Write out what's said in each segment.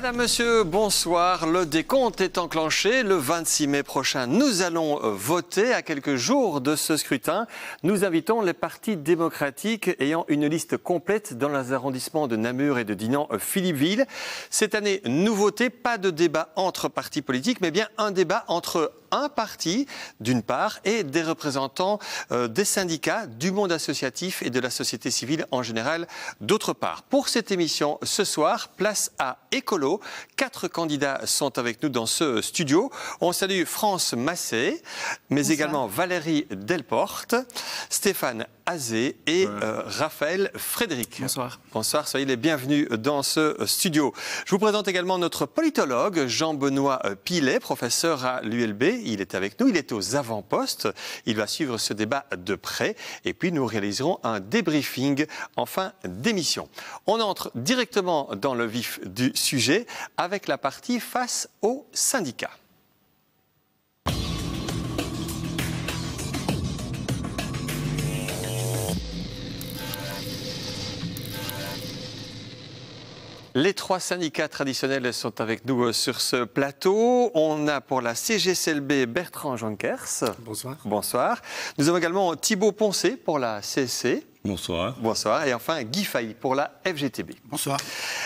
Madame, Monsieur, bonsoir. Le décompte est enclenché. Le 26 mai prochain, nous allons voter. À quelques jours de ce scrutin, nous invitons les partis démocratiques ayant une liste complète dans les arrondissements de Namur et de Dinan-Philippeville. Cette année, nouveauté, pas de débat entre partis politiques, mais bien un débat entre un parti, d'une part, et des représentants des syndicats, du monde associatif et de la société civile en général, d'autre part. Pour cette émission, ce soir, place à Écolo. 4 candidats sont avec nous dans ce studio. On salue France Massé, mais bonsoir. Également Valérie Delporte, Stéphane Azé et Raphaël Frédéric. Bonsoir. Bonsoir, soyez les bienvenus dans ce studio. Je vous présente également notre politologue Jean-Benoît Pilet, professeur à l'ULB. Il est avec nous, il est aux avant-postes. Il va suivre ce débat de près. Et puis nous réaliserons un débriefing en fin d'émission. On entre directement dans le vif du sujet avec la partie face aux syndicats. Les 3 syndicats traditionnels sont avec nous sur ce plateau. On a pour la CGCLB Bertrand Jonkers. Bonsoir. Bonsoir. Nous avons également Thibaut Poncé pour la CSC. Bonsoir. Bonsoir. Et enfin, Guy Failly pour la FGTB. Bonsoir.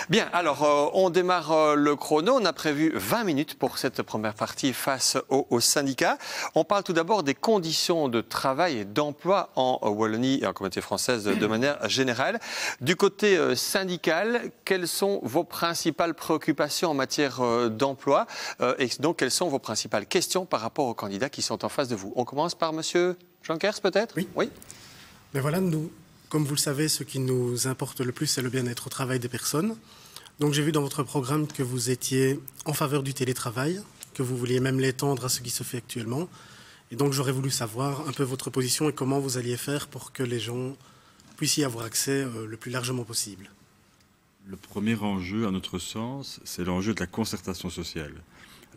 Bien, alors, on démarre le chrono. On a prévu 20 minutes pour cette première partie face aux syndicats. On parle tout d'abord des conditions de travail et d'emploi en Wallonie et en Communauté française de manière générale. Du côté syndical, quelles sont vos principales préoccupations en matière d'emploi et donc, quelles sont vos principales questions par rapport aux candidats qui sont en face de vous? On commence par Monsieur Jonkers, peut-être? Oui. Mais voilà, nous... Comme vous le savez, ce qui nous importe le plus, c'est le bien-être au travail des personnes. Donc j'ai vu dans votre programme que vous étiez en faveur du télétravail, que vous vouliez même l'étendre à ce qui se fait actuellement. Et donc j'aurais voulu savoir un peu votre position et comment vous alliez faire pour que les gens puissent y avoir accès le plus largement possible. Le premier enjeu, à notre sens, c'est l'enjeu de la concertation sociale.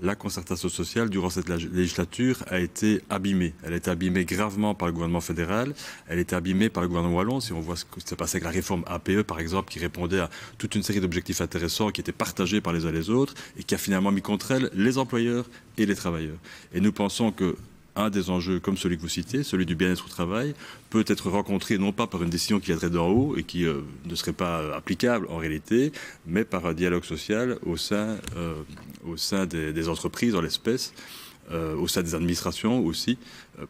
La concertation sociale, durant cette législature, a été abîmée. Elle a été abîmée gravement par le gouvernement fédéral. Elle a été abîmée par le gouvernement wallon. Si on voit ce qui s'est passé avec la réforme APE, par exemple, qui répondait à toute une série d'objectifs intéressants qui étaient partagés par les uns et les autres et qui a finalement mis contre elle les employeurs et les travailleurs. Et nous pensons que un des enjeux, comme celui que vous citez, celui du bien-être au travail, peut être rencontré non pas par une décision qui viendrait d'en haut et qui ne serait pas applicable en réalité, mais par un dialogue social au sein des entreprises, en l'espèce, au sein des administrations aussi,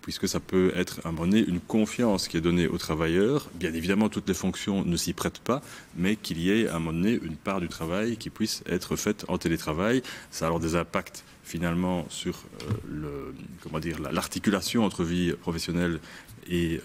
puisque ça peut être à un moment donné une confiance qui est donnée aux travailleurs. Bien évidemment, toutes les fonctions ne s'y prêtent pas, mais qu'il y ait à un moment donné une part du travail qui puisse être faite en télétravail. Ça a alors des impacts finalement sur l'articulation entre vie professionnelle et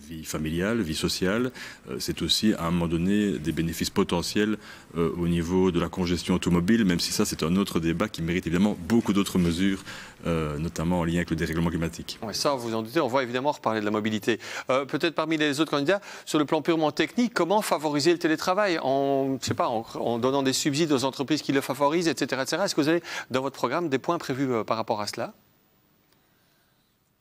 vie familiale, vie sociale. C'est aussi à un moment donné des bénéfices potentiels au niveau de la congestion automobile, même si ça c'est un autre débat qui mérite évidemment beaucoup d'autres mesures, notamment en lien avec le dérèglement climatique. Oui, ça vous en doutez, on va évidemment reparler de la mobilité. Peut-être parmi les autres candidats, sur le plan purement technique, comment favoriser le télétravail en donnant des subsides aux entreprises qui le favorisent, etc. etc. Est-ce que vous avez dans votre programme des points prévus par rapport à cela?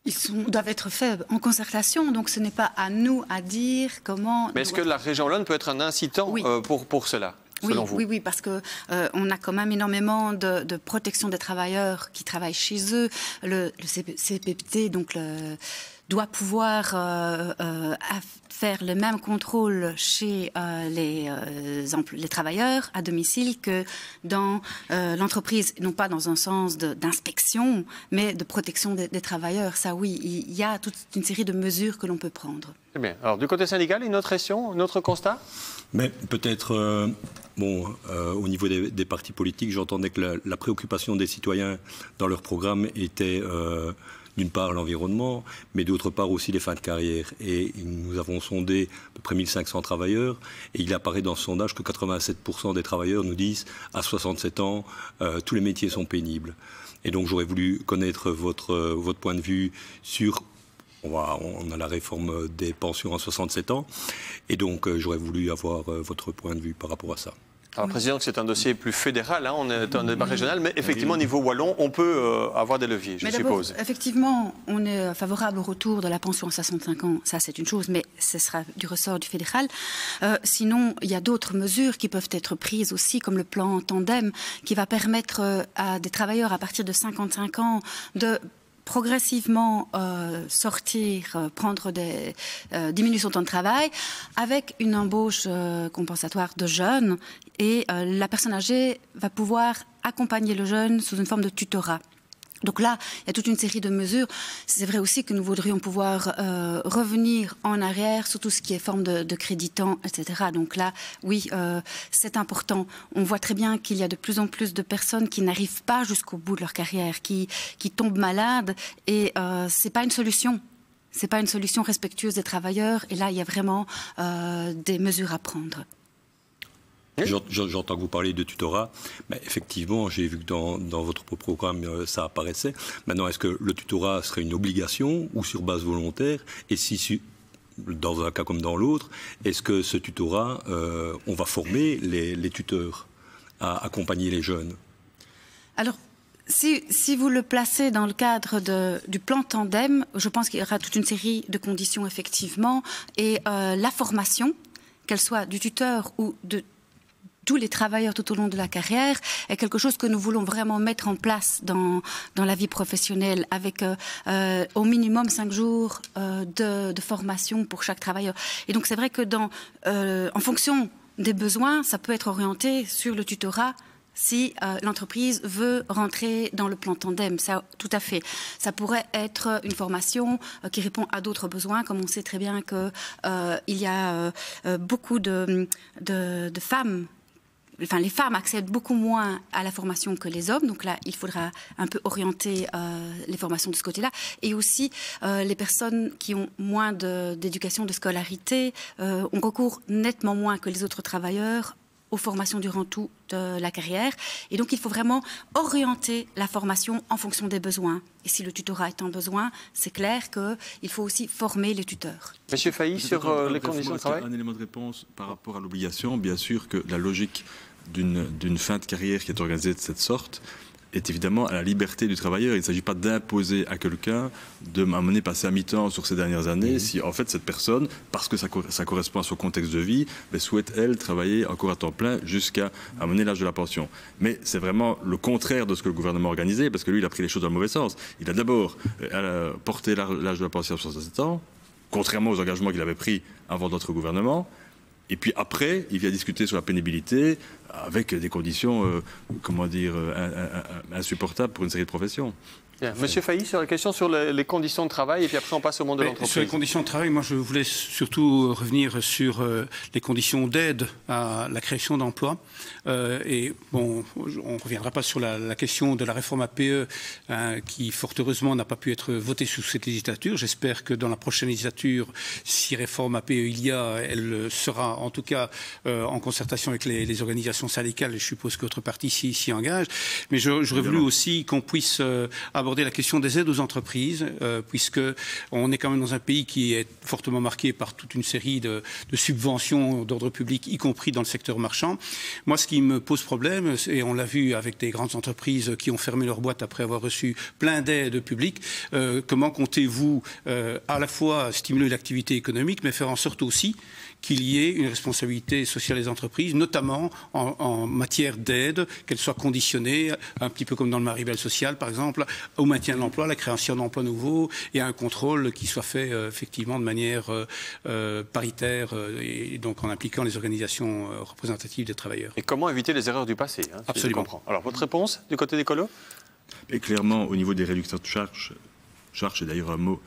Ils doivent être faits en concertation, donc ce n'est pas à nous à dire comment... Mais est-ce que la région Wallonne peut être un incitant pour cela, selon vous? Oui, parce qu'on a quand même énormément de protection des travailleurs qui travaillent chez eux. Le CPT doit pouvoir faire le même contrôle chez les travailleurs à domicile que dans l'entreprise, non pas dans un sens d'inspection, mais de protection des travailleurs. Ça, oui, il y a toute une série de mesures que l'on peut prendre. Très bien. Alors, du côté syndical, une autre question, un autre constat? Mais peut-être, au niveau des partis politiques, j'entendais que la préoccupation des citoyens dans leur programme était... d'une part l'environnement, mais d'autre part aussi les fins de carrière. Et nous avons sondé à peu près 1500 travailleurs, et il apparaît dans ce sondage que 87% des travailleurs nous disent à 67 ans, tous les métiers sont pénibles. Et donc j'aurais voulu connaître votre point de vue sur... On a la réforme des pensions à 67 ans, et donc j'aurais voulu avoir votre point de vue par rapport à ça. Alors, Président, c'est un dossier plus fédéral, hein, on est un débat régional, mais effectivement, au niveau wallon, on peut avoir des leviers, je suppose. Effectivement, on est favorable au retour de la pension à 65 ans, ça c'est une chose, mais ce sera du ressort du fédéral. Sinon, il y a d'autres mesures qui peuvent être prises aussi, comme le plan Tandem, qui va permettre à des travailleurs à partir de 55 ans de progressivement sortir, prendre des diminutions de temps de travail avec une embauche compensatoire de jeunes et la personne âgée va pouvoir accompagner le jeune sous une forme de tutorat. Donc là, il y a toute une série de mesures. C'est vrai aussi que nous voudrions pouvoir revenir en arrière sur tout ce qui est forme de créditant, etc. Donc là, oui, c'est important. On voit très bien qu'il y a de plus en plus de personnes qui n'arrivent pas jusqu'au bout de leur carrière, qui tombent malades, et c'est pas une solution. C'est pas une solution respectueuse des travailleurs. Et là, il y a vraiment des mesures à prendre. J'entends que vous parlez de tutorat. Mais effectivement, j'ai vu que dans votre programme, ça apparaissait. Maintenant, est-ce que le tutorat serait une obligation ou sur base volontaire? Et si, dans un cas comme dans l'autre, est-ce que ce tutorat, on va former les tuteurs à accompagner les jeunes? Alors, si vous le placez dans le cadre du plan Tandem, je pense qu'il y aura toute une série de conditions, effectivement. Et la formation, qu'elle soit du tuteur ou de tous les travailleurs tout au long de la carrière, est quelque chose que nous voulons vraiment mettre en place dans la vie professionnelle, avec au minimum 5 jours de formation pour chaque travailleur. Et donc c'est vrai que en fonction des besoins, ça peut être orienté sur le tutorat si l'entreprise veut rentrer dans le plan Tandem. Ça, tout à fait. Ça pourrait être une formation qui répond à d'autres besoins, comme on sait très bien qu'il y a beaucoup de femmes. Enfin, les femmes accèdent beaucoup moins à la formation que les hommes. Donc là, il faudra un peu orienter les formations de ce côté-là. Et aussi, les personnes qui ont moins d'éducation, de scolarité, ont recours nettement moins que les autres travailleurs aux formations durant toute la carrière. Et donc, il faut vraiment orienter la formation en fonction des besoins. Et si le tutorat est un besoin, c'est clair qu'il faut aussi former les tuteurs. Monsieur Failly, sur les conditions de travail. Un élément de réponse par rapport à l'obligation. Bien sûr que la logique d'une fin de carrière qui est organisée de cette sorte est évidemment à la liberté du travailleur. Il ne s'agit pas d'imposer à quelqu'un de m'amener passer à mi-temps sur ces dernières années si en fait cette personne, parce que ça correspond à son contexte de vie, souhaite elle travailler encore à temps plein jusqu'à amener l'âge de la pension. Mais c'est vraiment le contraire de ce que le gouvernement a organisé, parce que lui il a pris les choses dans le mauvais sens. Il a d'abord porté l'âge de la pension à 67 ans, contrairement aux engagements qu'il avait pris avant d'autres gouvernements. Et puis après, il vient discuter sur la pénibilité avec des conditions, insupportables pour une série de professions. Bien. Monsieur Failly, sur la question sur les conditions de travail, et puis après on passe au monde de l'entreprise. Sur les conditions de travail, moi je voulais surtout revenir sur les conditions d'aide à la création d'emplois. Et bon, on ne reviendra pas sur la question de la réforme APE, qui fort heureusement n'a pas pu être votée sous cette législature. J'espère que dans la prochaine législature, si réforme APE il y a, elle sera en tout cas en concertation avec les organisations syndicales. Je suppose que votre parti s'y engage. Mais j'aurais voulu aussi qu'on puisse aborder la question des aides aux entreprises, puisque on est quand même dans un pays qui est fortement marqué par toute une série de subventions d'ordre public, y compris dans le secteur marchand. Moi, ce qui me pose problème, et on l'a vu avec des grandes entreprises qui ont fermé leurs boîtes après avoir reçu plein d'aides publiques, comment comptez-vous à la fois stimuler l'activité économique, mais faire en sorte aussi qu'il y ait une responsabilité sociale des entreprises, notamment en matière d'aide, qu'elle soit conditionnée, un petit peu comme dans le Maribel social, par exemple, au maintien de l'emploi, la création d'emplois nouveaux, et à un contrôle qui soit fait effectivement de manière paritaire, et donc en impliquant les organisations représentatives des travailleurs. Et comment éviter les erreurs du passé, hein, Absolument. Si je comprends. Alors, votre réponse du côté des colos? Et clairement, au niveau des réductions de charges, c'est d'ailleurs un mot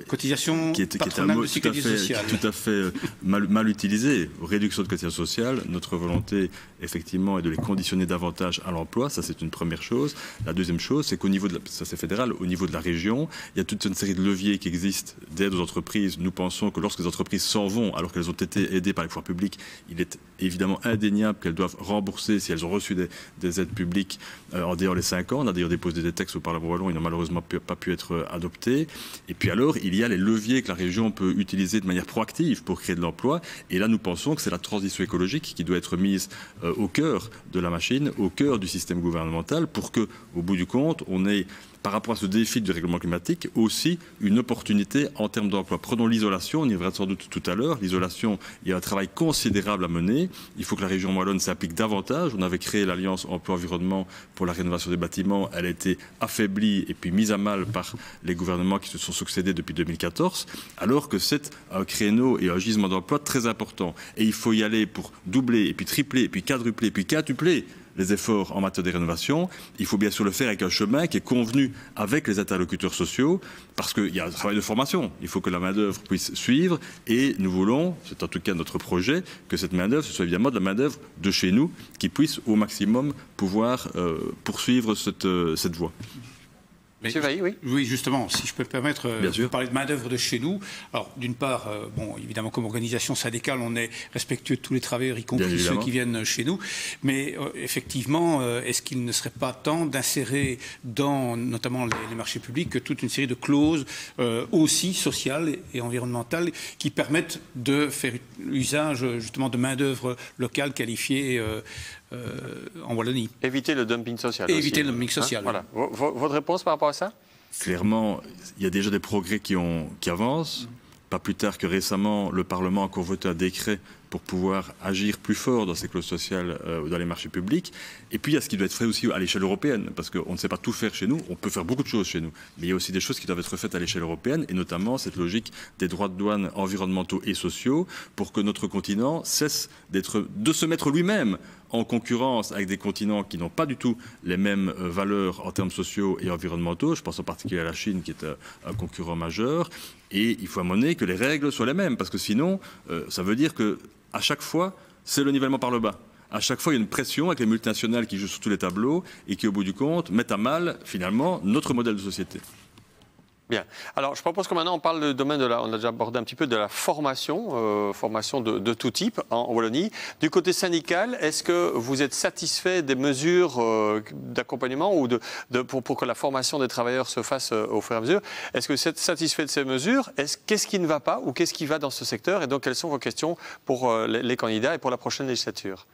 cotisation qui est un mot tout à fait mal utilisé. Réduction de cotisation sociale, notre volonté effectivement est de les conditionner davantage à l'emploi, ça c'est une première chose. La deuxième chose, c'est qu'au niveau ça c'est fédéral, au niveau de la région, il y a toute une série de leviers qui existent d'aide aux entreprises. Nous pensons que lorsque les entreprises s'en vont, alors qu'elles ont été aidées par les pouvoirs publics, il est évidemment indéniable qu'elles doivent rembourser si elles ont reçu des aides publiques en dehors des 5 ans. On a d'ailleurs déposé des textes au Parlement wallon, ils n'ont malheureusement pas pu être adoptés adoptées. Et puis alors, il y a les leviers que la région peut utiliser de manière proactive pour créer de l'emploi. Et là, nous pensons que c'est la transition écologique qui doit être mise au cœur de la machine, au cœur du système gouvernemental, pour que, au bout du compte, on ait, par rapport à ce défi du règlement climatique, aussi une opportunité en termes d'emploi. Prenons l'isolation, on y reviendra sans doute tout à l'heure. L'isolation, il y a un travail considérable à mener. Il faut que la région wallonne s'applique davantage. On avait créé l'Alliance emploi-environnement pour la rénovation des bâtiments. Elle a été affaiblie et puis mise à mal par les gouvernements qui se sont succédés depuis 2014, alors que c'est un créneau et un gisement d'emploi très important. Et il faut y aller pour doubler, et puis tripler, et puis quadrupler, et puis quintupler les efforts en matière de rénovation. Il faut bien sûr le faire avec un chemin qui est convenu avec les interlocuteurs sociaux, parce qu'il y a un travail de formation. Il faut que la main-d'œuvre puisse suivre, et nous voulons, c'est en tout cas notre projet, que cette main-d'œuvre, ce soit évidemment de la main-d'œuvre de chez nous, qui puisse au maximum pouvoir poursuivre cette voie. Monsieur Vailly, oui. Oui, justement, si je peux me permettre de parler de main-d'œuvre de chez nous. Alors, d'une part, bon, évidemment, comme organisation syndicale, on est respectueux de tous les travailleurs, y compris ceux qui viennent chez nous. Mais effectivement, est-ce qu'il ne serait pas temps d'insérer dans, notamment les marchés publics, toute une série de clauses aussi sociales et environnementales qui permettent de faire usage, justement, de main-d'œuvre locale qualifiée en Wallonie. Éviter le dumping social. Éviter le dumping social. Voilà. Votre réponse par rapport à ça? Clairement, il y a déjà des progrès qui avancent. Pas plus tard que récemment, le Parlement a encore voté un décret pour pouvoir agir plus fort dans ces clauses sociales dans les marchés publics. Et puis, il y a ce qui doit être fait aussi à l'échelle européenne, parce qu'on ne sait pas tout faire chez nous. On peut faire beaucoup de choses chez nous, mais il y a aussi des choses qui doivent être faites à l'échelle européenne, et notamment cette logique des droits de douane environnementaux et sociaux, pour que notre continent cesse de se mettre lui-même en concurrence avec des continents qui n'ont pas du tout les mêmes valeurs en termes sociaux et environnementaux. Je pense en particulier à la Chine, qui est un concurrent majeur. Et il faut à mon avis que les règles soient les mêmes, parce que sinon, ça veut dire que à chaque fois, c'est le nivellement par le bas. À chaque fois, il y a une pression avec les multinationales qui jouent sur tous les tableaux et qui, au bout du compte, mettent à mal, finalement, notre modèle de société. Bien. Alors, je propose que maintenant on parle du domaine on a déjà abordé un petit peu de la formation, formation de tout type en Wallonie. Du côté syndical, est-ce que vous êtes satisfait des mesures d'accompagnement ou pour que la formation des travailleurs se fasse au fur et à mesure? Est-ce que vous êtes satisfait de ces mesures? Qu'est-ce qui ne va pas ou qu'est-ce qui va dans ce secteur? Et donc, quelles sont vos questions pour les candidats et pour la prochaine législature?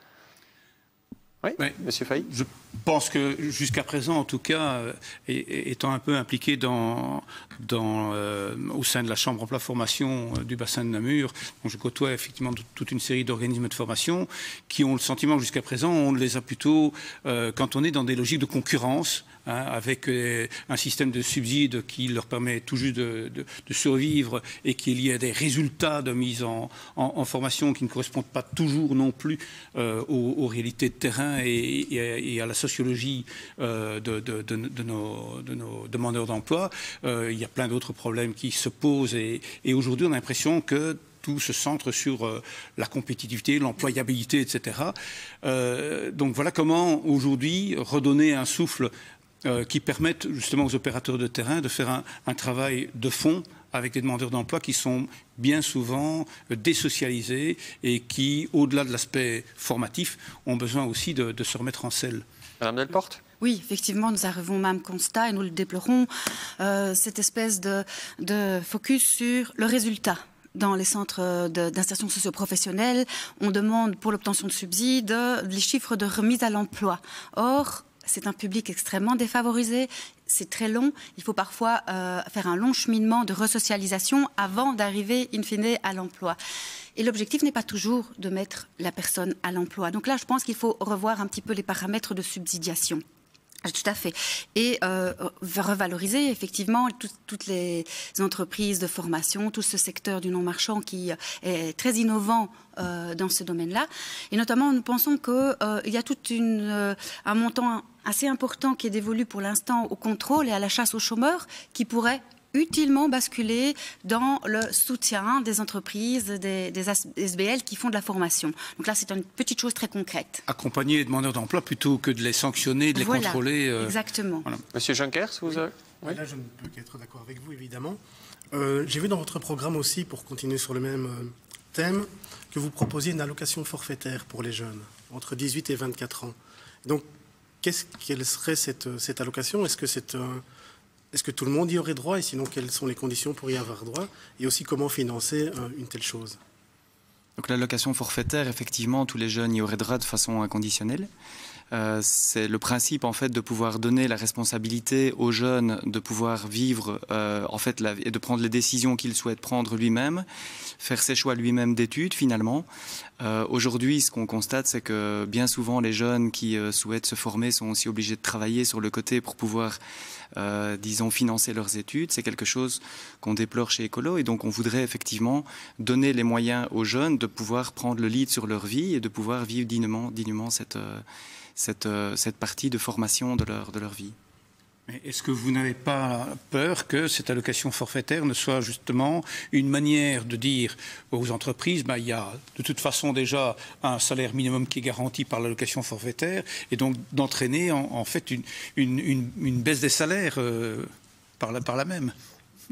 Oui, Monsieur Faye. Je pense que jusqu'à présent, en tout cas, étant un peu impliqué au sein de la Chambre emploi formation du bassin de Namur, je côtoie effectivement toute une série d'organismes de formation qui ont le sentiment que jusqu'à présent, on les a plutôt quand on est dans des logiques de concurrence, avec un système de subsides qui leur permet tout juste de survivre et qui est lié à des résultats de mise en formation qui ne correspondent pas toujours non plus aux réalités de terrain et à la sociologie de nos demandeurs d'emploi. Il y a plein d'autres problèmes qui se posent et aujourd'hui on a l'impression que tout se centre sur la compétitivité, l'employabilité, etc. Donc voilà comment aujourd'hui redonner un souffle qui permettent justement aux opérateurs de terrain de faire un travail de fond avec des demandeurs d'emploi qui sont bien souvent désocialisés et qui, au-delà de l'aspect formatif, ont besoin aussi de se remettre en selle. Madame Delporte ? Oui, effectivement, nous arrivons au même constat et nous le déplorons, cette espèce de focus sur le résultat. Dans les centres d'insertion socio-professionnelle, on demande pour l'obtention de subsides les chiffres de remise à l'emploi. Or, c'est un public extrêmement défavorisé, c'est très long. Il faut parfois faire un long cheminement de resocialisation avant d'arriver, in fine, à l'emploi. Et l'objectif n'est pas toujours de mettre la personne à l'emploi. Donc là, je pense qu'il faut revoir un petit peu les paramètres de subsidiation. Tout à fait. Et revaloriser effectivement toutes les entreprises de formation, tout ce secteur du non-marchand qui est très innovant dans ce domaine-là. Et notamment, nous pensons qu'il y a tout un montant assez important qui est dévolu pour l'instant au contrôle et à la chasse aux chômeurs qui pourrait utilement basculer dans le soutien des entreprises, des SBL qui font de la formation. Donc là, c'est une petite chose très concrète. Accompagner les demandeurs d'emploi plutôt que de les sanctionner, de les contrôler. Exactement. Voilà. Monsieur Junkers, vous avez... Oui. Là, je ne peux qu'être d'accord avec vous, évidemment. J'ai vu dans votre programme aussi, pour continuer sur le même thème, que vous proposiez une allocation forfaitaire pour les jeunes, entre 18 et 24 ans. Donc, quelle serait cette allocation? Est-ce que c'est est-ce que tout le monde y aurait droit et sinon quelles sont les conditions pour y avoir droit et aussi comment financer une telle chose? Donc l'allocation forfaitaire, effectivement, tous les jeunes y auraient droit de façon inconditionnelle. C'est le principe en fait de pouvoir donner la responsabilité aux jeunes de pouvoir vivre et de prendre les décisions qu'il souhaite prendre lui-même, faire ses choix lui-même d'études finalement. Aujourd'hui, ce qu'on constate, c'est que bien souvent les jeunes qui souhaitent se former sont aussi obligés de travailler sur le côté pour pouvoir, disons, financer leurs études. C'est quelque chose qu'on déplore chez Écolo et donc on voudrait effectivement donner les moyens aux jeunes de pouvoir prendre le lead sur leur vie et de pouvoir vivre dignement cette partie de formation de leur vie. Est-ce que vous n'avez pas peur que cette allocation forfaitaire ne soit justement une manière de dire aux entreprises, il y a de toute façon déjà un salaire minimum qui est garanti par l'allocation forfaitaire et donc d'entraîner en fait une baisse des salaires par la même?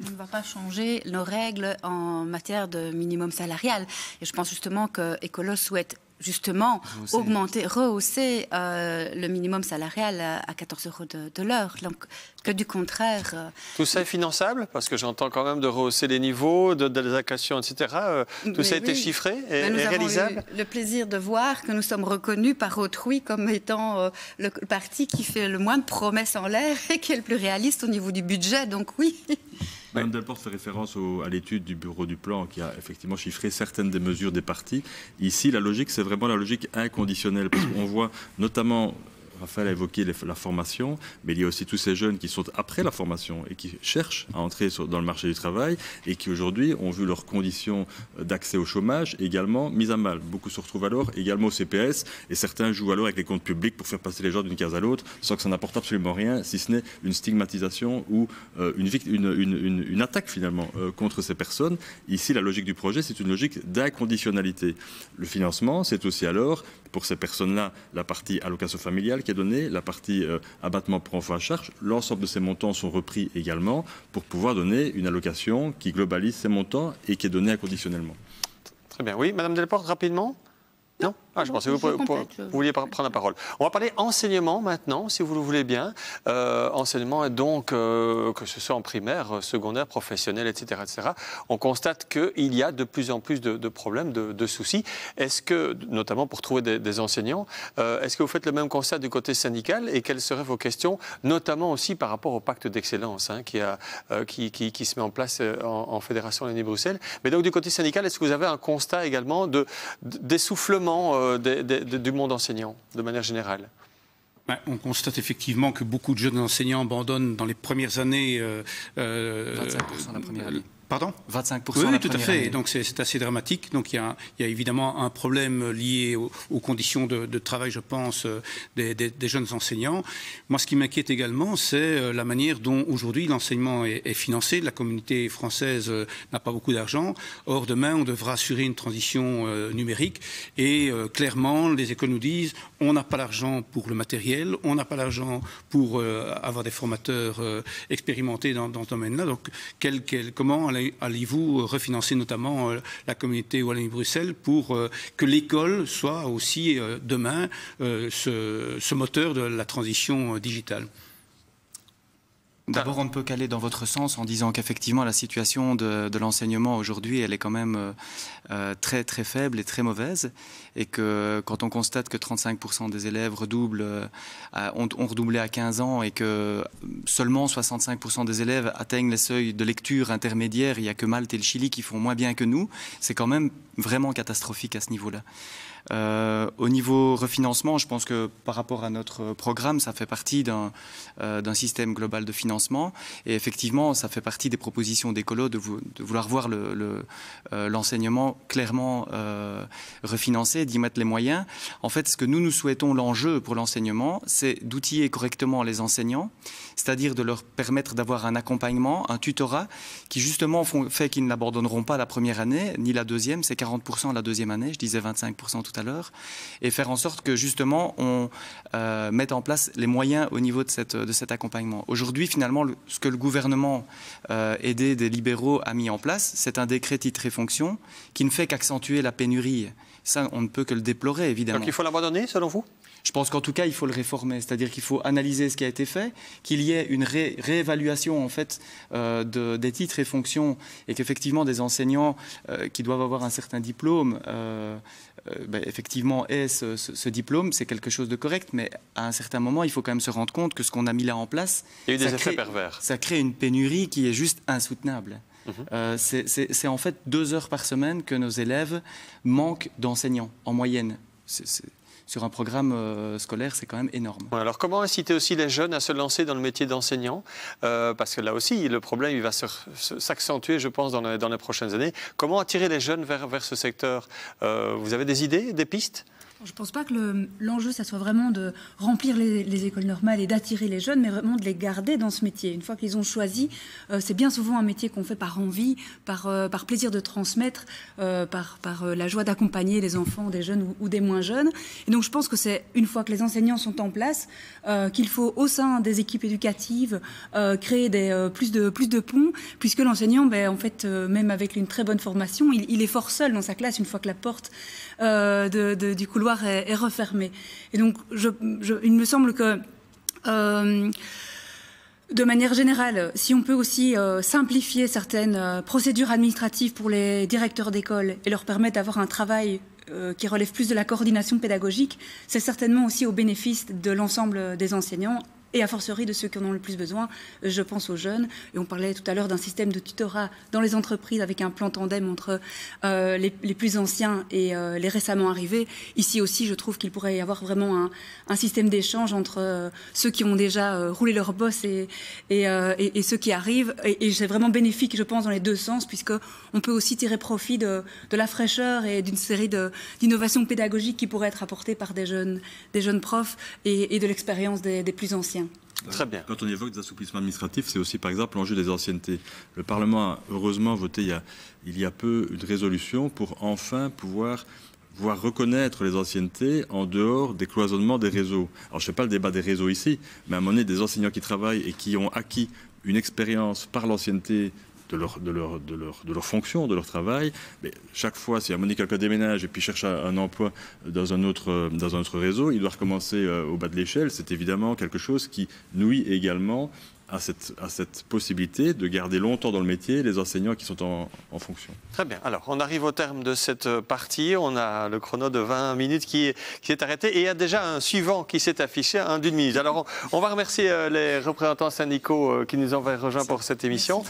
On ne va pas changer nos règles en matière de minimum salarial. Et je pense justement que Écolo souhaite justement rehausser le minimum salarial à 14 € de l'heure. Donc, que du contraire... Tout ça est finançable? Parce que j'entends quand même de rehausser les niveaux, des allocations, etc. Tout ça a été chiffré et réalisable? Nous avons eu le plaisir de voir que nous sommes reconnus par autrui comme étant le parti qui fait le moins de promesses en l'air et qui est le plus réaliste au niveau du budget. Donc oui... Mme Delporte fait référence à l'étude du Bureau du Plan qui a effectivement chiffré certaines des mesures des partis. Ici, la logique, c'est vraiment la logique inconditionnelle, parce qu'on voit notamment... Raphaël a évoqué la formation, mais il y a aussi tous ces jeunes qui sont après la formation et qui cherchent à entrer dans le marché du travail et qui aujourd'hui ont vu leurs conditions d'accès au chômage également mises à mal. Beaucoup se retrouvent alors également au CPS et certains jouent alors avec les comptes publics pour faire passer les gens d'une case à l'autre sans que ça n'apporte absolument rien, si ce n'est une stigmatisation ou une attaque finalement contre ces personnes. Ici, la logique du projet, c'est une logique d'inconditionnalité. Le financement, c'est aussi alors, pour ces personnes-là, la partie allocation familiale qui est donnée, la partie abattement pour enfants à charge. L'ensemble de ces montants sont repris également pour pouvoir donner une allocation qui globalise ces montants et qui est donnée inconditionnellement. Très bien. Oui, Madame Delporte, rapidement? Non? Je pensais que vous vouliez prendre la parole. On va parler enseignement maintenant, si vous le voulez bien. Enseignement, donc, que ce soit en primaire, secondaire, professionnel, etc., etc. On constate qu'il y a de plus en plus de problèmes, de soucis. Est-ce que, notamment pour trouver des enseignants, est-ce que vous faites le même constat du côté syndical et quelles seraient vos questions, notamment aussi par rapport au pacte d'excellence qui se met en place en Fédération Wallonie-Bruxelles. Mais donc, du côté syndical, est-ce que vous avez un constat également d'essoufflement du monde enseignant, de manière générale? On constate effectivement que beaucoup de jeunes enseignants abandonnent dans les premières années... 25% la première année. Pardon? 25% oui, tout à fait. Et donc c'est assez dramatique. Donc il y a évidemment un problème lié aux conditions de travail, je pense, des jeunes enseignants. Moi, ce qui m'inquiète également, c'est la manière dont aujourd'hui l'enseignement est financé. La communauté française n'a pas beaucoup d'argent. Or, demain, on devra assurer une transition numérique. Et clairement, les écoles nous disent on n'a pas l'argent pour le matériel, on n'a pas l'argent pour avoir des formateurs expérimentés dans ce domaine-là. Donc, comment allez-vous refinancer notamment la communauté Wallonie-Bruxelles pour que l'école soit aussi demain ce moteur de la transition digitale? D'abord, on ne peut qu'aller dans votre sens en disant qu'effectivement la situation de l'enseignement aujourd'hui, elle est quand même très très faible et très mauvaise, et que quand on constate que 35% des élèves ont redoublé à 15 ans et que seulement 65% des élèves atteignent les seuils de lecture intermédiaire, il n'y a que Malte et le Chili qui font moins bien que nous, c'est quand même vraiment catastrophique à ce niveau-là. Au niveau refinancement, je pense que par rapport à notre programme, ça fait partie d'un système global de financement. Et effectivement, ça fait partie des propositions d'Écolo de vouloir voir l'enseignement clairement refinancé, d'y mettre les moyens. En fait, ce que nous souhaitons, l'enjeu pour l'enseignement, c'est d'outiller correctement les enseignants, c'est-à-dire de leur permettre d'avoir un accompagnement, un tutorat, qui justement fait qu'ils n'abandonneront pas la première année, ni la deuxième, c'est 40% la deuxième année, je disais 25% tout à l'heure, et faire en sorte que justement on mette en place les moyens au niveau de cet accompagnement. Aujourd'hui, finalement, ce que le gouvernement aidé des libéraux a mis en place, c'est un décret titre et fonction qui ne fait qu'accentuer la pénurie. Ça, on ne peut que le déplorer, évidemment. Donc il faut l'abandonner, selon vous ? Je pense qu'en tout cas, il faut le réformer, c'est-à-dire qu'il faut analyser ce qui a été fait, qu'il y ait une réévaluation en fait des titres et fonctions, et qu'effectivement des enseignants qui doivent avoir un certain diplôme, effectivement aient ce diplôme, c'est quelque chose de correct, mais à un certain moment, il faut quand même se rendre compte que ce qu'on a mis là en place, il y a eu des effets pervers. Ça crée une pénurie qui est juste insoutenable. C'est en fait 2 heures par semaine que nos élèves manquent d'enseignants en moyenne. Sur un programme scolaire, c'est quand même énorme. Alors comment inciter aussi les jeunes à se lancer dans le métier d'enseignant, parce que là aussi, le problème il va s'accentuer, je pense, dans les prochaines années. Comment attirer les jeunes vers ce secteur? Vous avez des idées, des pistes? Je ne pense pas que l'enjeu, ça soit vraiment de remplir les écoles normales et d'attirer les jeunes, mais vraiment de les garder dans ce métier. Une fois qu'ils ont choisi, c'est bien souvent un métier qu'on fait par envie, par plaisir de transmettre, par la joie d'accompagner les enfants, des jeunes ou des moins jeunes. Et donc je pense que c'est une fois que les enseignants sont en place, qu'il faut au sein des équipes éducatives créer plus de ponts, puisque l'enseignant, en fait, même avec une très bonne formation, il est fort seul dans sa classe une fois que la porte du couloir est refermée. Et donc, il me semble que, de manière générale, si on peut aussi simplifier certaines procédures administratives pour les directeurs d'école et leur permettre d'avoir un travail qui relève plus de la coordination pédagogique, c'est certainement aussi au bénéfice de l'ensemble des enseignants et a fortiori de ceux qui en ont le plus besoin. Je pense aux jeunes. Et on parlait tout à l'heure d'un système de tutorat dans les entreprises avec un plan tandem entre les plus anciens et les récemment arrivés. Ici aussi, je trouve qu'il pourrait y avoir vraiment un système d'échange entre ceux qui ont déjà roulé leur bosse et ceux qui arrivent. Et c'est vraiment bénéfique, je pense, dans les 2 sens, puisqu'on peut aussi tirer profit de la fraîcheur et d'une série d'innovations pédagogiques qui pourraient être apportées par des jeunes profs et de l'expérience des plus anciens. Très bien. Quand on évoque des assouplissements administratifs, c'est aussi par exemple l'enjeu des anciennetés. Le Parlement a heureusement voté il y a peu une résolution pour enfin pouvoir reconnaître les anciennetés en dehors des cloisonnements des réseaux. Alors je ne fais pas le débat des réseaux ici, mais à un moment donné, des enseignants qui travaillent et qui ont acquis une expérience par l'ancienneté de leur fonction, de leur travail. Mais chaque fois, si à un moment donné quelqu'un déménage et puis cherche un emploi dans un autre réseau, il doit recommencer au bas de l'échelle. C'est évidemment quelque chose qui nuit également à cette possibilité de garder longtemps dans le métier les enseignants qui sont en fonction. Très bien. Alors, on arrive au terme de cette partie. On a le chrono de 20 minutes qui est arrêté et il y a déjà un suivant qui s'est affiché, un d'1 minute. Alors, on va remercier les représentants syndicaux qui nous ont rejoints pour cette émission.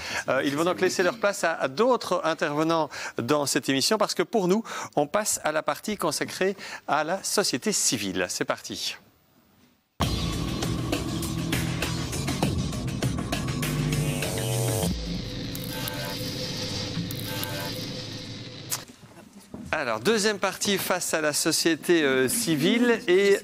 Ils vont donc laisser leur place à d'autres intervenants dans cette émission parce que pour nous, on passe à la partie consacrée à la société civile. C'est parti. Alors, deuxième partie face à la société civile et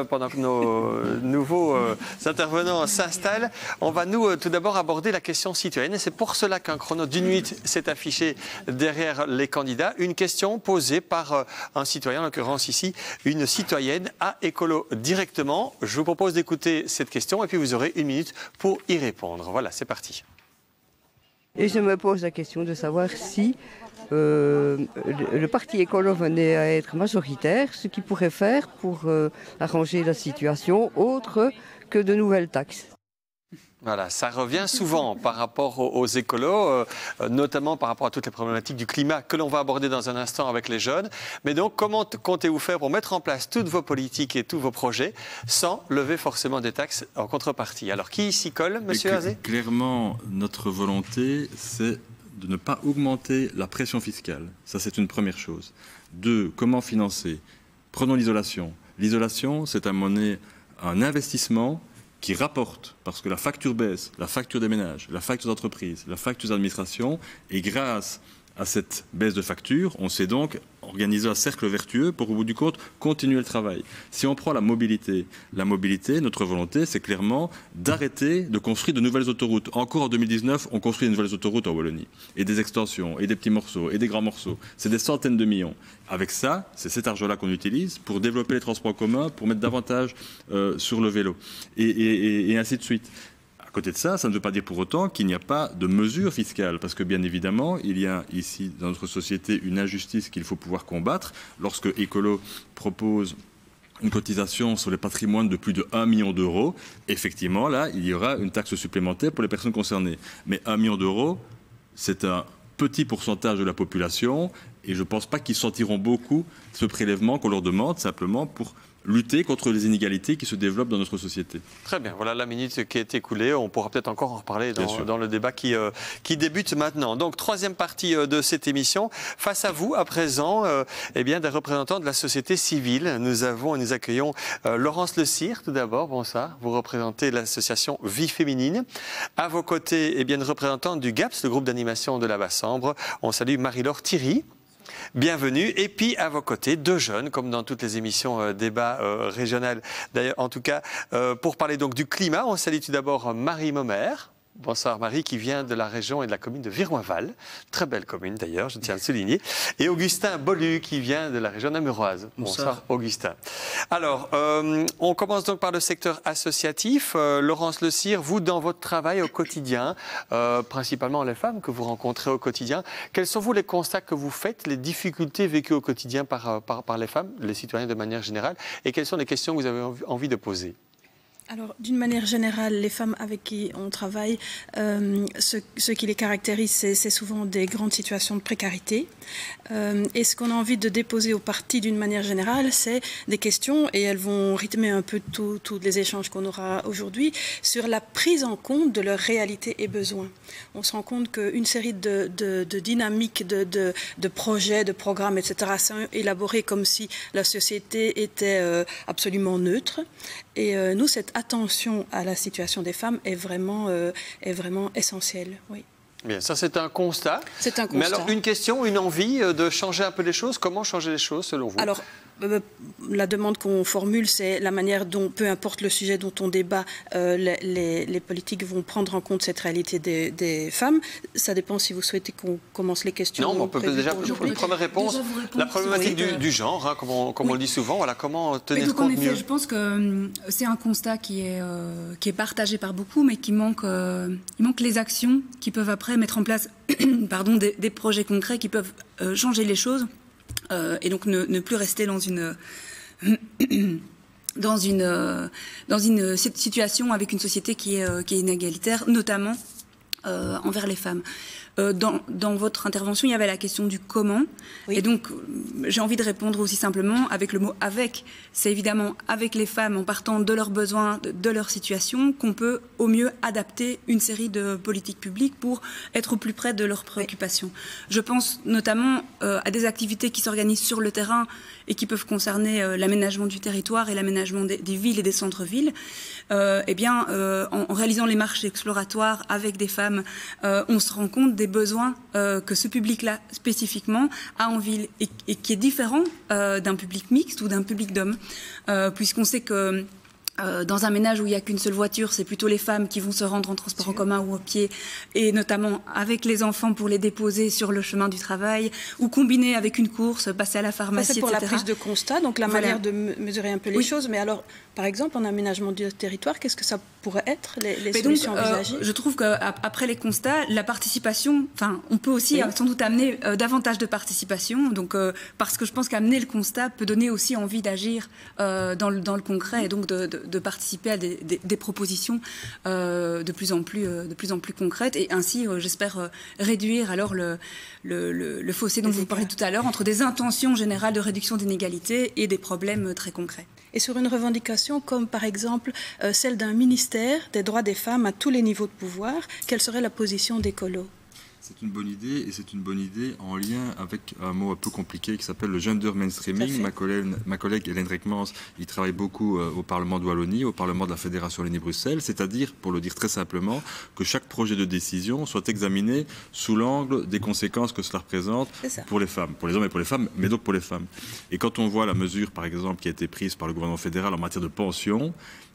pendant que nos nouveaux intervenants s'installent, on va tout d'abord aborder la question citoyenne et c'est pour cela qu'un chrono d'1 minute s'est affiché derrière les candidats. Une question posée par un citoyen, en l'occurrence ici, une citoyenne à Écolo directement. Je vous propose d'écouter cette question et puis vous aurez 1 minute pour y répondre. Voilà, c'est parti. Et je me pose la question de savoir si le parti écolo venait à être majoritaire, ce qu'il pourrait faire pour arranger la situation autre que de nouvelles taxes. Voilà, ça revient souvent par rapport aux écolos, notamment par rapport à toutes les problématiques du climat que l'on va aborder dans un instant avec les jeunes. Mais donc, comment comptez-vous faire pour mettre en place toutes vos politiques et tous vos projets sans lever forcément des taxes en contrepartie? Alors, qui s'y colle, monsieur Herzé? Clairement, notre volonté, c'est de ne pas augmenter la pression fiscale. Ça, c'est une première chose. 2, comment financer? Prenons l'isolation. L'isolation, c'est un investissement qui rapporte, parce que la facture baisse, la facture des ménages, la facture d'entreprise, la facture d'administration, et grâce à cette baisse de facture, on s'est donc organisé un cercle vertueux pour, au bout du compte, continuer le travail. Si on prend la mobilité, notre volonté, c'est clairement d'arrêter de construire de nouvelles autoroutes. Encore en 2019, on construit de nouvelles autoroutes en Wallonie, et des extensions, et des petits morceaux, et des grands morceaux. C'est des centaines de millions. Avec ça, c'est cet argent-là qu'on utilise pour développer les transports en commun, pour mettre davantage sur le vélo, et ainsi de suite. À côté de ça, ça ne veut pas dire pour autant qu'il n'y a pas de mesures fiscales, parce que bien évidemment, il y a ici dans notre société une injustice qu'il faut pouvoir combattre. Lorsque Écolo propose une cotisation sur les patrimoines de plus de 1 million d'euros, effectivement, là, il y aura une taxe supplémentaire pour les personnes concernées. Mais 1 million d'euros, c'est un petit pourcentage de la population et je ne pense pas qu'ils sentiront beaucoup ce prélèvement qu'on leur demande simplement pour lutter contre les inégalités qui se développent dans notre société. Très bien, voilà la minute qui est écoulée. On pourra peut-être encore en reparler dans le débat qui débute maintenant. Donc, troisième partie de cette émission. Face à vous, à présent, eh bien, des représentants de la société civile. Nous accueillons Laurence Le Sire, tout d'abord. Bonsoir. Vous représentez l'association Vie Féminine. À vos côtés, eh bien, une représentante du GAPS, le groupe d'animation de la Basse-Sambre. On salue Marie-Laure Thierry. Bienvenue. Et puis à vos côtés, deux jeunes, comme dans toutes les émissions débat régional. D'ailleurs, en tout cas, pour parler donc du climat, on salue tout d'abord Marie Momer. Bonsoir Marie, qui vient de la région et de la commune de Viroinval. Très belle commune d'ailleurs, je tiens à le souligner. Et Augustin Bolu, qui vient de la région namuroise. Bonsoir Augustin. Alors, on commence donc par le secteur associatif. Laurence Le Sire, vous, dans votre travail au quotidien, principalement les femmes que vous rencontrez au quotidien, quels sont vous les constats que vous faites, les difficultés vécues au quotidien par les femmes, les citoyens de manière générale, et quelles sont les questions que vous avez envie de poser ? Alors, d'une manière générale, les femmes avec qui on travaille, ce qui les caractérise, c'est souvent des grandes situations de précarité. Et ce qu'on a envie de déposer au parti d'une manière générale, c'est des questions, et elles vont rythmer un peu tous les échanges qu'on aura aujourd'hui, sur la prise en compte de leurs réalités et besoins. On se rend compte qu'une série de dynamiques, de projets, de programmes, etc., sont élaborés comme si la société était absolument neutre. Et nous, cette attention à la situation des femmes est vraiment essentielle. Oui. Bien, ça c'est un constat. C'est un constat. Mais alors, une question, une envie de changer un peu les choses. Comment changer les choses selon vous ? Alors, la demande qu'on formule, c'est la manière dont, peu importe le sujet dont on débat, les politiques vont prendre en compte cette réalité des femmes. Ça dépend si vous souhaitez qu'on commence les questions. Non, mais on peut déjà une première réponse. La problématique du genre, hein, comme on le dit souvent, voilà, comment tenir compte mieux. Je pense que c'est un constat qui est partagé par beaucoup, mais il manque les actions qui peuvent après mettre en place des projets concrets qui peuvent changer les choses. Et donc ne plus rester dans une situation avec une société qui est inégalitaire, notamment envers les femmes. Dans votre intervention, il y avait la question du comment. Oui. Et donc, j'ai envie de répondre aussi simplement avec le mot « avec ». C'est évidemment avec les femmes, en partant de leurs besoins, de leur situation, qu'on peut au mieux adapter une série de politiques publiques pour être au plus près de leurs préoccupations. Oui. Je pense notamment à des activités qui s'organisent sur le terrain et qui peuvent concerner l'aménagement du territoire et l'aménagement des villes et des centres-villes. En réalisant les marches exploratoires avec des femmes, on se rend compte des besoins que ce public-là spécifiquement a en ville et qui est différent d'un public mixte ou d'un public d'hommes, puisqu'on sait que dans un ménage où il n'y a qu'une seule voiture, c'est plutôt les femmes qui vont se rendre en transport en commun ou au pied, et notamment avec les enfants pour les déposer sur le chemin du travail, ou combiner avec une course, passer à la pharmacie, c'est pour etc. la prise de constat, donc la manière de mesurer un peu les choses. Mais alors, par exemple, en aménagement du territoire, qu'est-ce que ça pourrait être, les solutions envisagées ? Je trouve qu'après les constats, la participation, on peut aussi sans doute amener davantage de participation, donc, parce que je pense qu'amener le constat peut donner aussi envie d'agir dans le concret, et donc de participer à des propositions de plus en plus concrètes, et ainsi, j'espère, réduire alors le fossé dont vous parliez tout à l'heure entre des intentions générales de réduction d'inégalités et des problèmes très concrets. Et sur une revendication comme par exemple celle d'un ministère des droits des femmes à tous les niveaux de pouvoir, quelle serait la position d'Écolo ? C'est une bonne idée, et c'est une bonne idée en lien avec un mot un peu compliqué qui s'appelle le gender mainstreaming. Ma collègue Hélène Reckmans, il travaille beaucoup au Parlement de Wallonie, au Parlement de la Fédération Wallonie-Bruxelles, c'est-à-dire, pour le dire très simplement, que chaque projet de décision soit examiné sous l'angle des conséquences que cela représente pour les femmes, pour les hommes et pour les femmes, mais donc pour les femmes. Et quand on voit la mesure, par exemple, qui a été prise par le gouvernement fédéral en matière de pension,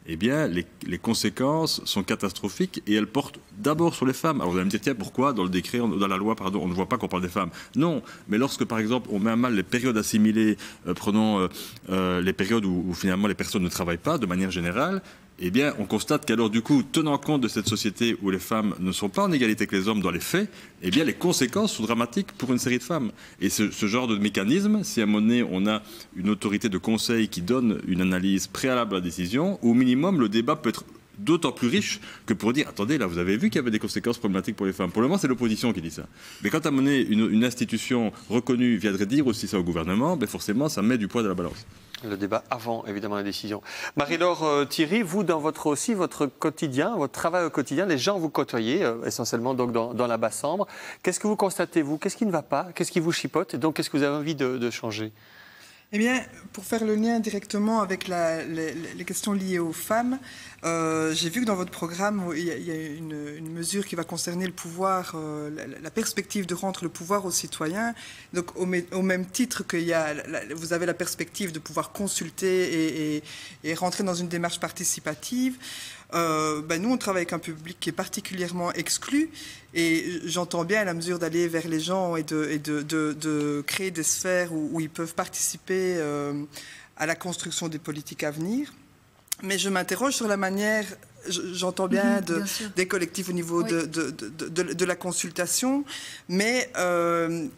eh bien, les conséquences sont catastrophiques et elles portent d'abord sur les femmes. Alors vous allez me dire, tiens, pourquoi dans le décret, dans la loi, pardon, on ne voit pas qu'on parle des femmes ? Non, mais lorsque, par exemple, on met à mal les périodes assimilées, prenons les périodes où finalement les personnes ne travaillent pas, de manière générale, eh bien, on constate qu'alors, du coup, tenant compte de cette société où les femmes ne sont pas en égalité que les hommes dans les faits, eh bien, les conséquences sont dramatiques pour une série de femmes. Et ce genre de mécanisme, si à un moment donné, on a une autorité de conseil qui donne une analyse préalable à la décision, au minimum, le débat peut être d'autant plus riche que pour dire, attendez, là, vous avez vu qu'il y avait des conséquences problématiques pour les femmes. Pour le moment, c'est l'opposition qui dit ça. Mais quand à un moment donné, une institution reconnue viendrait dire aussi ça au gouvernement, ben forcément, ça met du poids dans la balance. Le débat avant, évidemment, la décision. Marie-Laure Thierry, vous, dans votre quotidien, votre travail au quotidien, les gens vous côtoyez, essentiellement donc dans la basse-sambre. Qu'est-ce que vous constatez, vous? Qu'est-ce qui ne va pas? Qu'est-ce qui vous chipote? Et donc, qu'est-ce que vous avez envie de changer? Eh bien, pour faire le lien directement avec les questions liées aux femmes, j'ai vu que dans votre programme, il y a une mesure qui va concerner le pouvoir, la perspective de rendre le pouvoir aux citoyens. Donc, au même titre que vous avez la perspective de pouvoir consulter et rentrer dans une démarche participative. Nous, on travaille avec un public qui est particulièrement exclu et j'entends bien à la mesure d'aller vers les gens et de créer des sphères où ils peuvent participer à la construction des politiques à venir. Mais je m'interroge sur la manière, j'entends bien, des collectifs au niveau de la consultation, mais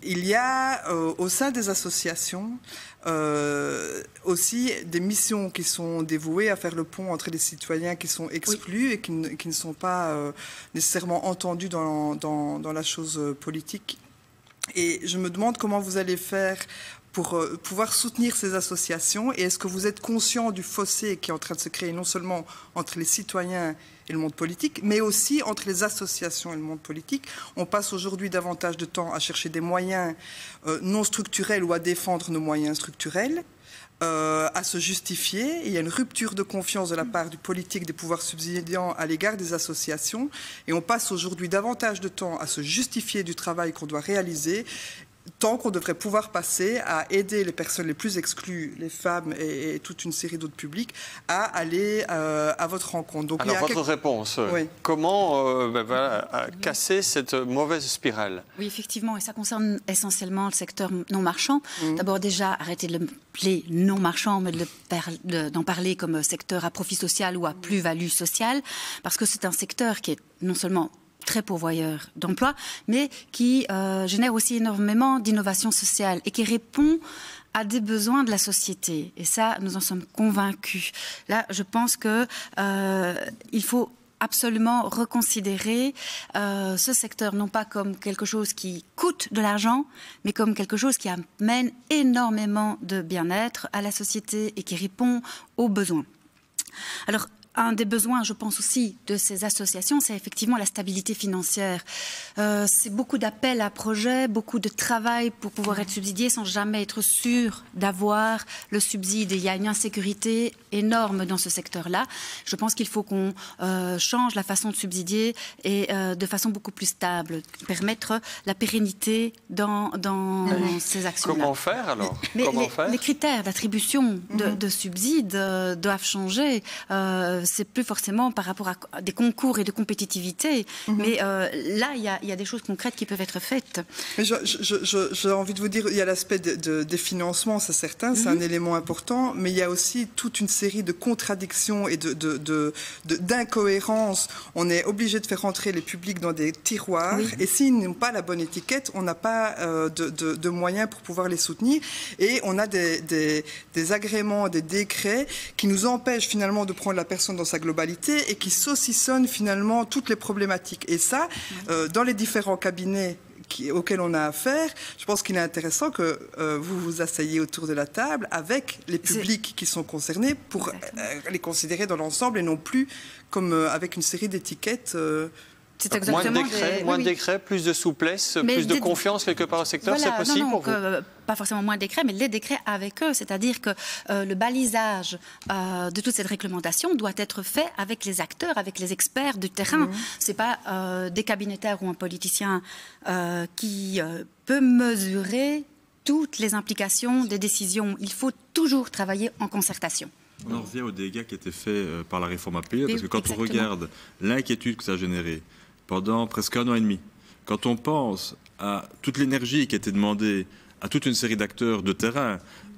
il y a au sein des associations aussi des missions qui sont dévouées à faire le pont entre les citoyens qui sont exclus et qui ne sont pas nécessairement entendus dans la chose politique. Et je me demande comment vous allez faire pour pouvoir soutenir ces associations et est-ce que vous êtes conscient du fossé qui est en train de se créer non seulement entre les citoyens et le monde politique, mais aussi entre les associations et le monde politique. On passe aujourd'hui davantage de temps à chercher des moyens non structurels ou à défendre nos moyens structurels, à se justifier. Il y a une rupture de confiance de la part du politique, des pouvoirs subsidiants à l'égard des associations. Et on passe aujourd'hui davantage de temps à se justifier du travail qu'on doit réaliser, tant qu'on devrait pouvoir passer à aider les personnes les plus exclues, les femmes et toute une série d'autres publics, à aller à votre rencontre. Donc, alors, votre réponse, comment casser cette mauvaise spirale? Oui, effectivement, et ça concerne essentiellement le secteur non marchand. D'abord, déjà, arrêter de l'appeler non marchand, mais d'en parler comme secteur à profit social ou à plus-value sociale, parce que c'est un secteur qui est non seulement très pourvoyeur d'emplois, mais qui génère aussi énormément d'innovation sociale et qui répond à des besoins de la société. Et ça, nous en sommes convaincus. Là, je pense qu'il faut absolument reconsidérer ce secteur, non pas comme quelque chose qui coûte de l'argent, mais comme quelque chose qui amène énormément de bien-être à la société et qui répond aux besoins. Alors, un des besoins, je pense aussi, de ces associations, c'est effectivement la stabilité financière. C'est beaucoup d'appels à projets, beaucoup de travail pour pouvoir être subsidié sans jamais être sûr d'avoir le subside. Et il y a une insécurité énorme dans ce secteur-là. Je pense qu'il faut qu'on change la façon de subsidier et de façon beaucoup plus stable, permettre la pérennité dans ces actions-là. Comment faire alors? Les critères d'attribution de subsides doivent changer. C'est plus forcément par rapport à des concours et de compétitivité, mais là, il y a des choses concrètes qui peuvent être faites. Mais j'ai envie de vous dire, il y a l'aspect des financements, c'est certain, c'est un élément important, mais il y a aussi toute une série de contradictions et d'incohérences. On est obligé de faire rentrer les publics dans des tiroirs, et s'ils n'ont pas la bonne étiquette, on n'a pas de moyens pour pouvoir les soutenir, et on a des agréments, des décrets qui nous empêchent finalement de prendre la personne dans sa globalité et qui saucissonnent finalement toutes les problématiques. Et ça, dans les différents cabinets auxquels on a affaire, je pense qu'il est intéressant que vous vous asseyiez autour de la table avec les publics qui sont concernés pour les considérer dans l'ensemble et non plus comme avec une série d'étiquettes. C'est exactement moins de décrets, plus de souplesse, plus de confiance quelque part au secteur, c'est possible pour vous? Pas forcément moins de décrets, mais les décrets avec eux. C'est-à-dire que le balisage de toute cette réglementation doit être fait avec les acteurs, avec les experts du terrain. Ce n'est pas des cabinetaires ou un politicien qui peut mesurer toutes les implications des décisions. Il faut toujours travailler en concertation. On en revient aux dégâts qui étaient faits par la réforme APE, parce que quand on regarde l'inquiétude que ça a généré pendant presque 1 an et demi, quand on pense à toute l'énergie qui a été demandée à toute une série d'acteurs de terrain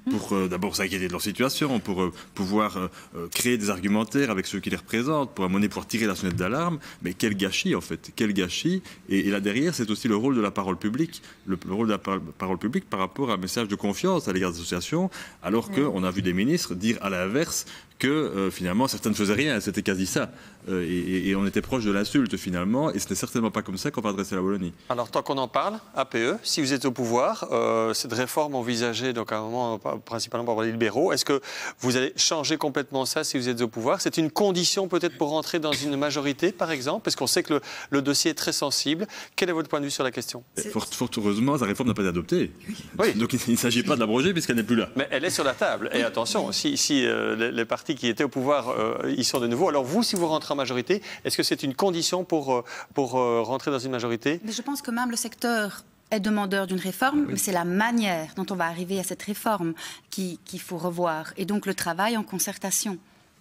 pour d'abord s'inquiéter de leur situation, pour pouvoir créer des argumentaires avec ceux qui les représentent, pour à un moment donné pouvoir tirer la sonnette d'alarme. Mais quel gâchis, en fait, quel gâchis. Et là derrière, c'est aussi le rôle de la parole publique, le rôle de la parole publique par rapport à un message de confiance à l'égard des associations, alors qu'on a vu des ministres dire à l'inverse que finalement certains ne faisaient rien, c'était quasi ça. Et on était proche de l'insulte finalement, et ce n'est certainement pas comme ça qu'on va adresser la Wallonie. Alors tant qu'on en parle, APE, si vous êtes au pouvoir, cette réforme envisagée donc à un moment principalement par les libéraux, est-ce que vous allez changer complètement ça si vous êtes au pouvoir? C'est une condition peut-être pour rentrer dans une majorité par exemple, parce qu'on sait que le dossier est très sensible. Quel est votre point de vue sur la question? Fort heureusement, la réforme n'a pas été adoptée. Oui. Donc il ne s'agit pas de l'abroger puisqu'elle n'est plus là. Mais elle est sur la table. Et attention, si les partis qui étaient au pouvoir y sont de nouveau, alors vous, si vous rentrez en majorité, est-ce que c'est une condition pour rentrer dans une majorité? Mais je pense que même le secteur est demandeur d'une réforme, mais c'est la manière dont on va arriver à cette réforme qu'il faut revoir. Et donc le travail en concertation.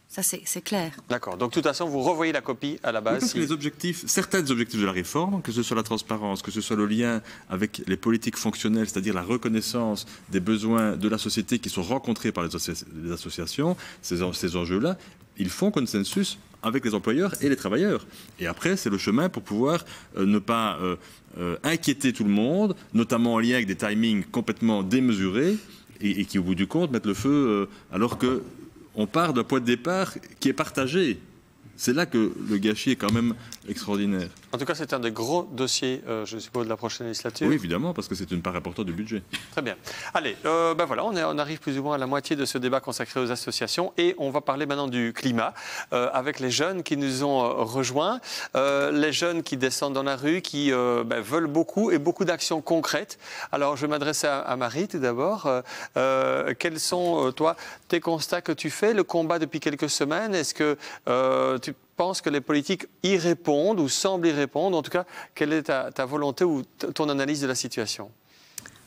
Ça, c'est clair. D'accord. Donc, de toute façon, vous revoyez la copie à la base. Parce que les objectifs, certains objectifs de la réforme, que ce soit la transparence, que ce soit le lien avec les politiques fonctionnelles, c'est-à-dire la reconnaissance des besoins de la société qui sont rencontrés par les associations, ces enjeux-là, ils font consensus avec les employeurs et les travailleurs. Et après, c'est le chemin pour pouvoir ne pas inquiéter tout le monde, notamment en lien avec des timings complètement démesurés et qui, au bout du compte, mettent le feu alors que on part d'un point de départ qui est partagé. C'est là que le gâchis est quand même extraordinaire. En tout cas, c'est un des gros dossiers, je suppose, de la prochaine législature. Oui, évidemment, parce que c'est une part importante du budget. Très bien. Allez, voilà, on arrive plus ou moins à la moitié de ce débat consacré aux associations et on va parler maintenant du climat avec les jeunes qui nous ont rejoints, les jeunes qui descendent dans la rue, qui veulent beaucoup et beaucoup d'actions concrètes. Alors, je vais m'adresser à Marie tout d'abord. Quels sont, toi, tes constats que tu fais, le combat depuis quelques semaines? Est-ce que tu penses que les politiques y répondent ou semblent y répondre? En tout cas, quelle est ta volonté ou ton analyse de la situation?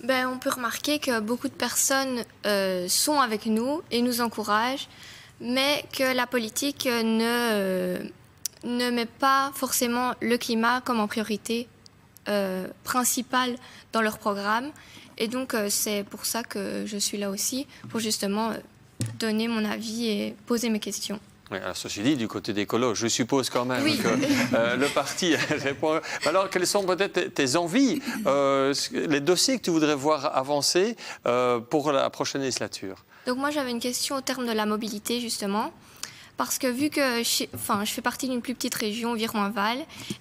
On peut remarquer que beaucoup de personnes sont avec nous et nous encouragent, mais que la politique ne met pas forcément le climat comme en priorité principale dans leur programme. Et donc, c'est pour ça que je suis là aussi, pour justement donner mon avis et poser mes questions. Oui, alors ceci dit, du côté des colos, je suppose quand même que le parti répond. Alors, quelles sont peut-être tes envies, les dossiers que tu voudrais voir avancer pour la prochaine législature? Donc moi, j'avais une question au terme de la mobilité, justement. Parce que vu que je fais partie d'une plus petite région, Viroinval,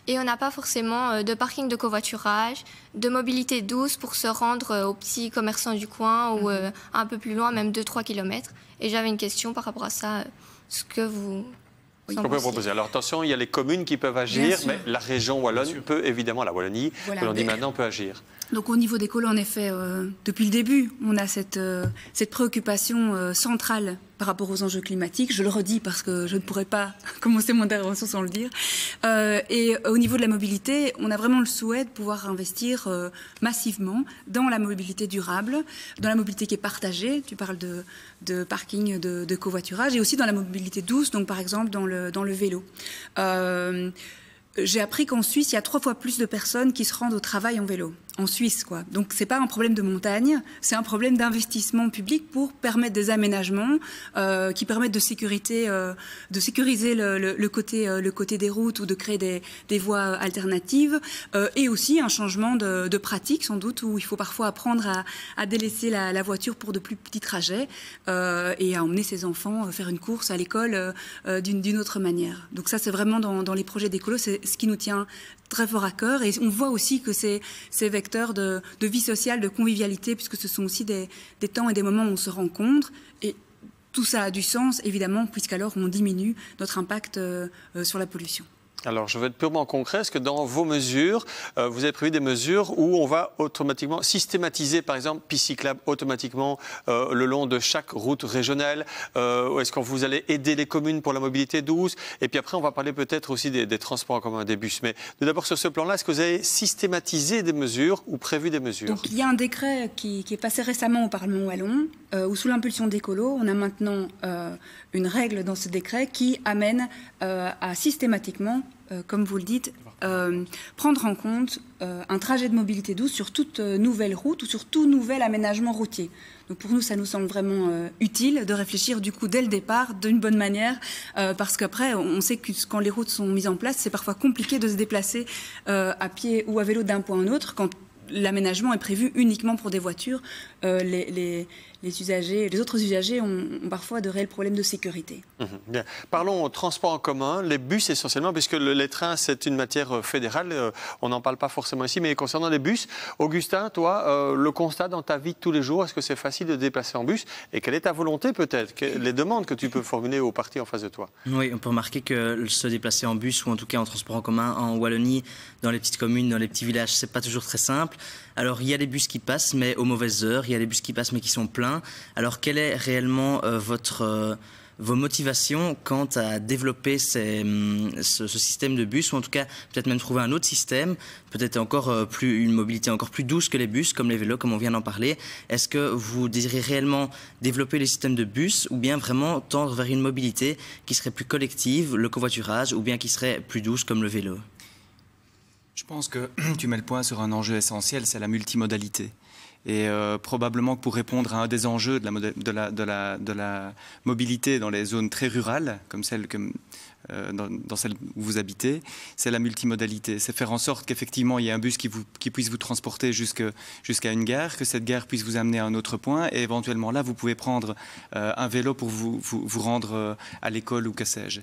et on n'a pas forcément de parking de covoiturage, de mobilité douce pour se rendre aux petits commerçants du coin ou un peu plus loin, même 2-3 km. Et j'avais une question par rapport à ça, ce que vous... Oui. On peut proposer. Alors attention, il y a les communes qui peuvent agir, mais la région wallonne peut évidemment, la Wallonie, que l'on dit maintenant, peut agir. Donc au niveau des colos, en effet, depuis le début, on a cette préoccupation centrale par rapport aux enjeux climatiques. Je le redis parce que je ne pourrais pas commencer mon intervention sans le dire. Et au niveau de la mobilité, on a vraiment le souhait de pouvoir investir massivement dans la mobilité durable, dans la mobilité qui est partagée. Tu parles de parking, de covoiturage, et aussi dans la mobilité douce, donc par exemple dans le vélo. J'ai appris qu'en Suisse, il y a 3 fois plus de personnes qui se rendent au travail en vélo. En Suisse, quoi. Donc, c'est pas un problème de montagne, c'est un problème d'investissement public pour permettre des aménagements qui permettent de sécuriser le côté des routes ou de créer des voies alternatives et aussi un changement de pratique, sans doute, où il faut parfois apprendre à délaisser la voiture pour de plus petits trajets et à emmener ses enfants faire une course à l'école d'une autre manière. Donc ça, c'est vraiment dans les projets d'écolo, c'est ce qui nous tient très fort à cœur, et on voit aussi que c'est vecteur de vie sociale, de convivialité, puisque ce sont aussi des temps et des moments où on se rencontre, et tout ça a du sens, évidemment, puisqu'alors on diminue notre impact sur la pollution. Alors, je vais être purement concret. Est-ce que dans vos mesures, vous avez prévu des mesures où on va automatiquement systématiser, par exemple, pistes cyclables automatiquement le long de chaque route régionale? Est-ce que vous allez aider les communes pour la mobilité douce? Et puis après, on va parler peut-être aussi des transports en commun, des bus. Mais d'abord, sur ce plan-là, est-ce que vous avez systématisé des mesures ou prévu des mesures? Donc, il y a un décret qui est passé récemment au Parlement wallon, où sous l'impulsion d'Écolo, on a maintenant une règle dans ce décret qui amène à systématiquement comme vous le dites, prendre en compte un trajet de mobilité douce sur toute nouvelle route ou sur tout nouvel aménagement routier. Donc pour nous, ça nous semble vraiment utile de réfléchir du coup dès le départ d'une bonne manière, parce qu'après, on sait que quand les routes sont mises en place, c'est parfois compliqué de se déplacer à pied ou à vélo d'un point à un autre quand l'aménagement est prévu uniquement pour des voitures. Les autres usagers ont parfois de réels problèmes de sécurité. Bien. Parlons au transport en commun, les bus essentiellement, puisque les trains, c'est une matière fédérale. On n'en parle pas forcément ici, mais concernant les bus, Augustin, toi, le constat dans ta vie de tous les jours, est-ce que c'est facile de déplacer en bus? Et quelle est ta volonté peut-être, les demandes que tu peux formuler aux partis en face de toi? Oui, on peut remarquer que se déplacer en bus ou en tout cas en transport en commun en Wallonie, dans les petites communes, dans les petits villages, c'est pas toujours très simple. Alors il y a des bus qui passent, mais aux mauvaises heures. Il y a des bus qui passent, mais qui sont pleins. Alors, quelle est réellement vos motivations quant à développer ce système de bus, ou en tout cas peut-être même trouver un autre système, peut-être encore une mobilité encore plus douce que les bus, comme les vélos, comme on vient d'en parler? Est-ce que vous désirez réellement développer les systèmes de bus, ou bien vraiment tendre vers une mobilité qui serait plus collective, le covoiturage, ou bien qui serait plus douce comme le vélo? Je pense que tu mets le point sur un enjeu essentiel, c'est la multimodalité. Et probablement que pour répondre à un des enjeux de la mobilité dans les zones très rurales, comme celle dans celle où vous habitez, c'est la multimodalité. C'est faire en sorte qu'effectivement il y ait un bus qui puisse vous transporter jusqu'à une gare, que cette gare puisse vous amener à un autre point, et éventuellement là vous pouvez prendre un vélo pour vous rendre à l'école ou que sais-je.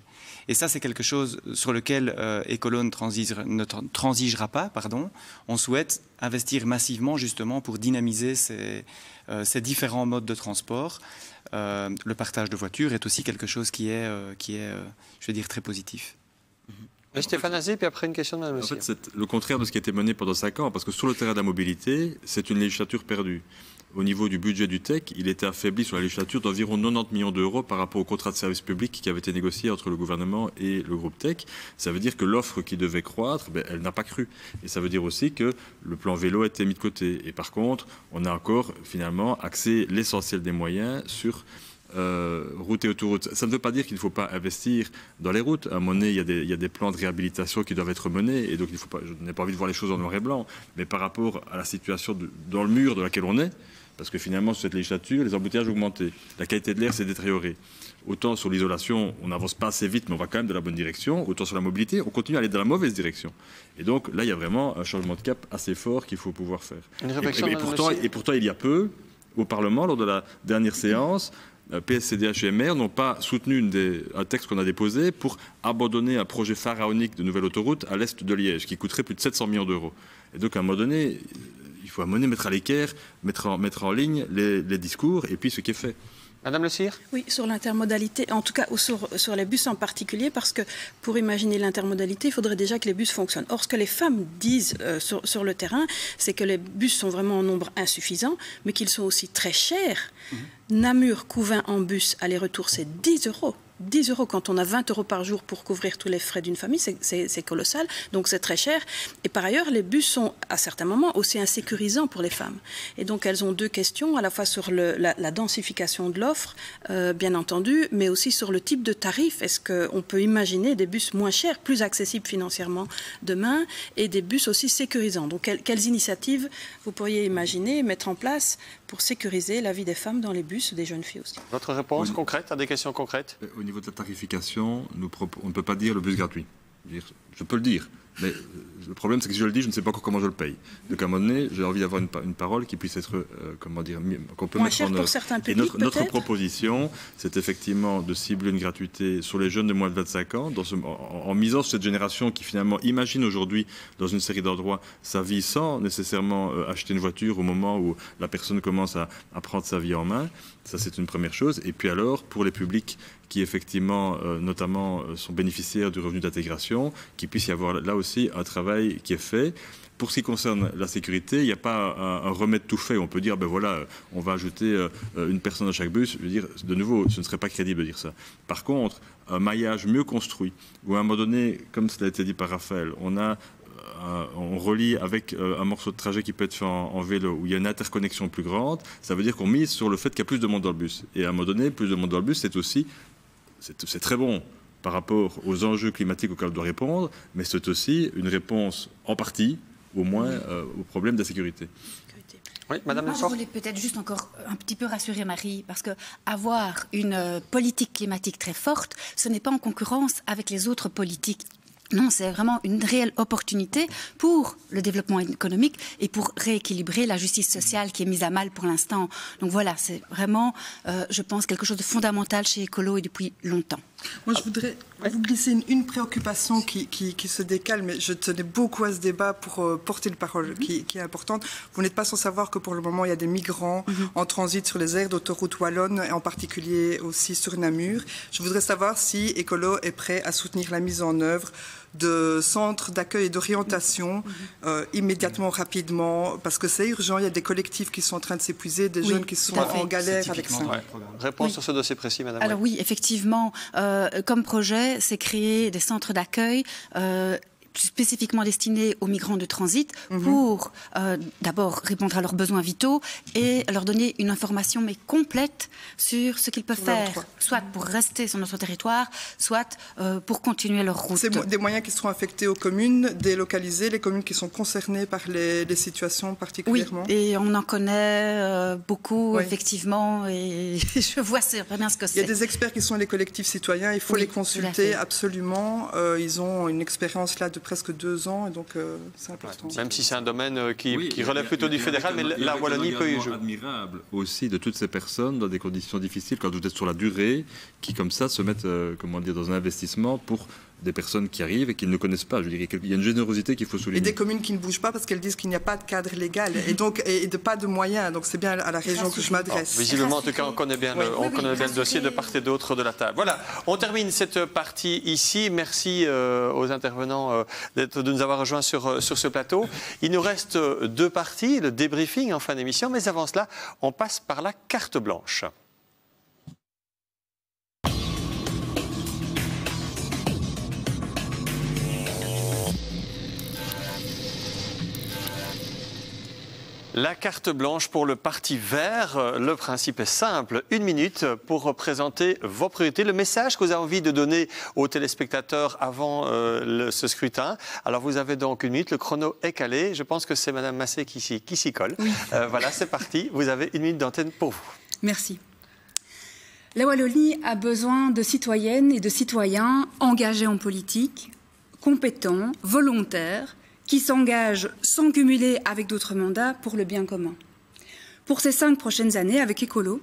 Et ça c'est quelque chose sur lequel Ecolo ne transigera pas. On souhaite investir massivement justement pour dynamiser ces différents modes de transport. Le partage de voitures est aussi quelque chose qui est je vais dire, très positif. Stéphane Azé, puis après une question de Mme. En fait, c'est le contraire de ce qui a été mené pendant 5 ans, parce que sur le terrain de la mobilité, c'est une législature perdue. Au niveau du budget du TEC, il était affaibli sur la législature d'environ 90 millions d'euros par rapport au contrat de service public qui avait été négocié entre le gouvernement et le groupe TEC. Ça veut dire que l'offre qui devait croître, elle n'a pas cru. Et ça veut dire aussi que le plan vélo a été mis de côté. Et par contre, on a encore finalement axé l'essentiel des moyens sur routes et autoroutes. Ça ne veut pas dire qu'il ne faut pas investir dans les routes. À un moment donné, il y a des plans de réhabilitation qui doivent être menés, et donc je n'ai pas envie de voir les choses en noir et blanc, mais par rapport à la situation dans le mur dans laquelle on est, parce que finalement, sur cette législature, les embouteillages ont augmenté, la qualité de l'air s'est détériorée. Autant sur l'isolation, on n'avance pas assez vite, mais on va quand même dans la bonne direction. Autant sur la mobilité, on continue à aller dans la mauvaise direction. Et donc là, il y a vraiment un changement de cap assez fort qu'il faut pouvoir faire. Et pourtant, il y a peu, au Parlement, lors de la dernière séance, PSCDH et MR n'ont pas soutenu un texte qu'on a déposé pour abandonner un projet pharaonique de nouvelle autoroute à l'est de Liège, qui coûterait plus de 700 millions d'euros. Et donc, à un moment donné, il faut mettre à l'équerre, mettre en ligne les discours et puis ce qui est fait. Madame Le Sire ? Oui, sur l'intermodalité, en tout cas sur les bus en particulier, parce que pour imaginer l'intermodalité, il faudrait déjà que les bus fonctionnent. Or, ce que les femmes disent sur le terrain, c'est que les bus sont vraiment en nombre insuffisant, mais qu'ils sont aussi très chers. Namur-Couvain en bus, aller-retour, c'est 10 euros. 10 euros quand on a 20 euros par jour pour couvrir tous les frais d'une famille, c'est colossal, donc c'est très cher. Et par ailleurs, les bus sont à certains moments aussi insécurisants pour les femmes. Et donc elles ont deux questions, à la fois sur la densification de l'offre, bien entendu, mais aussi sur le type de tarif. Est-ce qu'on peut imaginer des bus moins chers, plus accessibles financièrement demain, et des bus aussi sécurisants? Donc quelles initiatives vous pourriez imaginer mettre en place pour sécuriser la vie des femmes dans les bus, des jeunes filles aussi? Votre réponse concrète à des questions concrètes? Au niveau de la tarification, on ne peut pas dire le bus gratuit. Je peux le dire, mais le problème, c'est que si je le dis, je ne sais pas encore comment je le paye. Donc à un moment donné, j'ai envie d'avoir une parole qui puisse être, qu'on peut mettre en œuvre. Et notre proposition, c'est effectivement de cibler une gratuité sur les jeunes de moins de 25 ans, en misant sur cette génération qui finalement imagine aujourd'hui, dans une série d'endroits, sa vie sans nécessairement acheter une voiture au moment où la personne commence à prendre sa vie en main. Ça, c'est une première chose. Et puis alors, pour les publics qui effectivement, notamment, sont bénéficiaires du revenu d'intégration, qu'il puisse y avoir là aussi un travail qui est fait. Pour ce qui concerne la sécurité, il n'y a pas un remède tout fait. On peut dire, ben voilà, on va ajouter une personne dans chaque bus. Je veux dire, de nouveau, ce ne serait pas crédible de dire ça. Par contre, un maillage mieux construit, où à un moment donné, comme cela a été dit par Raphaël, on relie avec un morceau de trajet qui peut être fait en vélo, où il y a une interconnexion plus grande, ça veut dire qu'on mise sur le fait qu'il y a plus de monde dans le bus. Et à un moment donné, plus de monde dans le bus, c'est très bon par rapport aux enjeux climatiques auxquels on doit répondre, mais c'est aussi une réponse en partie, au moins, au problème de la sécurité. Oui, Madame Moi, je voulais peut-être juste encore un petit peu rassurer Marie, parce que avoir une politique climatique très forte, ce n'est pas en concurrence avec les autres politiques. Non, c'est vraiment une réelle opportunité pour le développement économique et pour rééquilibrer la justice sociale qui est mise à mal pour l'instant. Donc voilà, c'est vraiment, je pense, quelque chose de fondamental chez Écolo et depuis longtemps. Moi, je voudrais vous glisser une préoccupation qui se décale, mais je tenais beaucoup à ce débat pour porter la parole, qui est importante. Vous n'êtes pas sans savoir que pour le moment, il y a des migrants en transit sur les aires d'autoroute wallonne, et en particulier aussi sur Namur. Je voudrais savoir si Écolo est prêt à soutenir la mise en œuvre de centres d'accueil et d'orientation immédiatement, rapidement, parce que c'est urgent. Il y a des collectifs qui sont en train de s'épuiser, des jeunes qui sont en galère avec ça. Réponse sur ce dossier précis, Madame. Alors oui, effectivement, comme projet, c'est créer des centres d'accueil spécifiquement destinés aux migrants de transit pour d'abord répondre à leurs besoins vitaux et leur donner une information mais complète sur ce qu'ils peuvent faire, soit pour rester sur notre territoire, soit pour continuer leur route. C'est des moyens qui seront affectés aux communes, délocalisées, les communes qui sont concernées par les situations particulièrement. Oui, et on en connaît beaucoup, effectivement, et je vois très bien ce que c'est. Il y a des experts qui sont les collectifs citoyens, il faut les consulter absolument. Ils ont une expérience là de presque 2 ans, et donc c'est important. Même si c'est un domaine qui relève plutôt du fédéral, mais la Wallonie peut y jouer. Admirable aussi de toutes ces personnes dans des conditions difficiles, quand vous êtes sur la durée, qui comme ça se mettent dans un investissement pour des personnes qui arrivent et qui ne connaissent pas. Je dirais qu'il y a une générosité qu'il faut souligner. Et des communes qui ne bougent pas parce qu'elles disent qu'il n'y a pas de cadre légal et donc pas de moyens. Donc c'est bien à la région que je m'adresse. Visiblement, en tout cas, on connaît bien le dossier de part et d'autre de la table. Voilà, on termine cette partie ici. Merci aux intervenants de nous avoir rejoints sur ce plateau. Il nous reste 2 parties, le débriefing en fin d'émission, mais avant cela, on passe par la carte blanche. La carte blanche pour le Parti vert, le principe est simple, 1 minute pour présenter vos priorités, le message que vous avez envie de donner aux téléspectateurs avant ce scrutin. Alors vous avez donc 1 minute, le chrono est calé, je pense que c'est Madame Massé qui s'y colle. Oui. Voilà, c'est parti, vous avez 1 minute d'antenne pour vous. Merci. La Wallonie a besoin de citoyennes et de citoyens engagés en politique, compétents, volontaires, qui s'engagent sans cumuler avec d'autres mandats pour le bien commun. Pour ces 5 prochaines années, avec Écolo,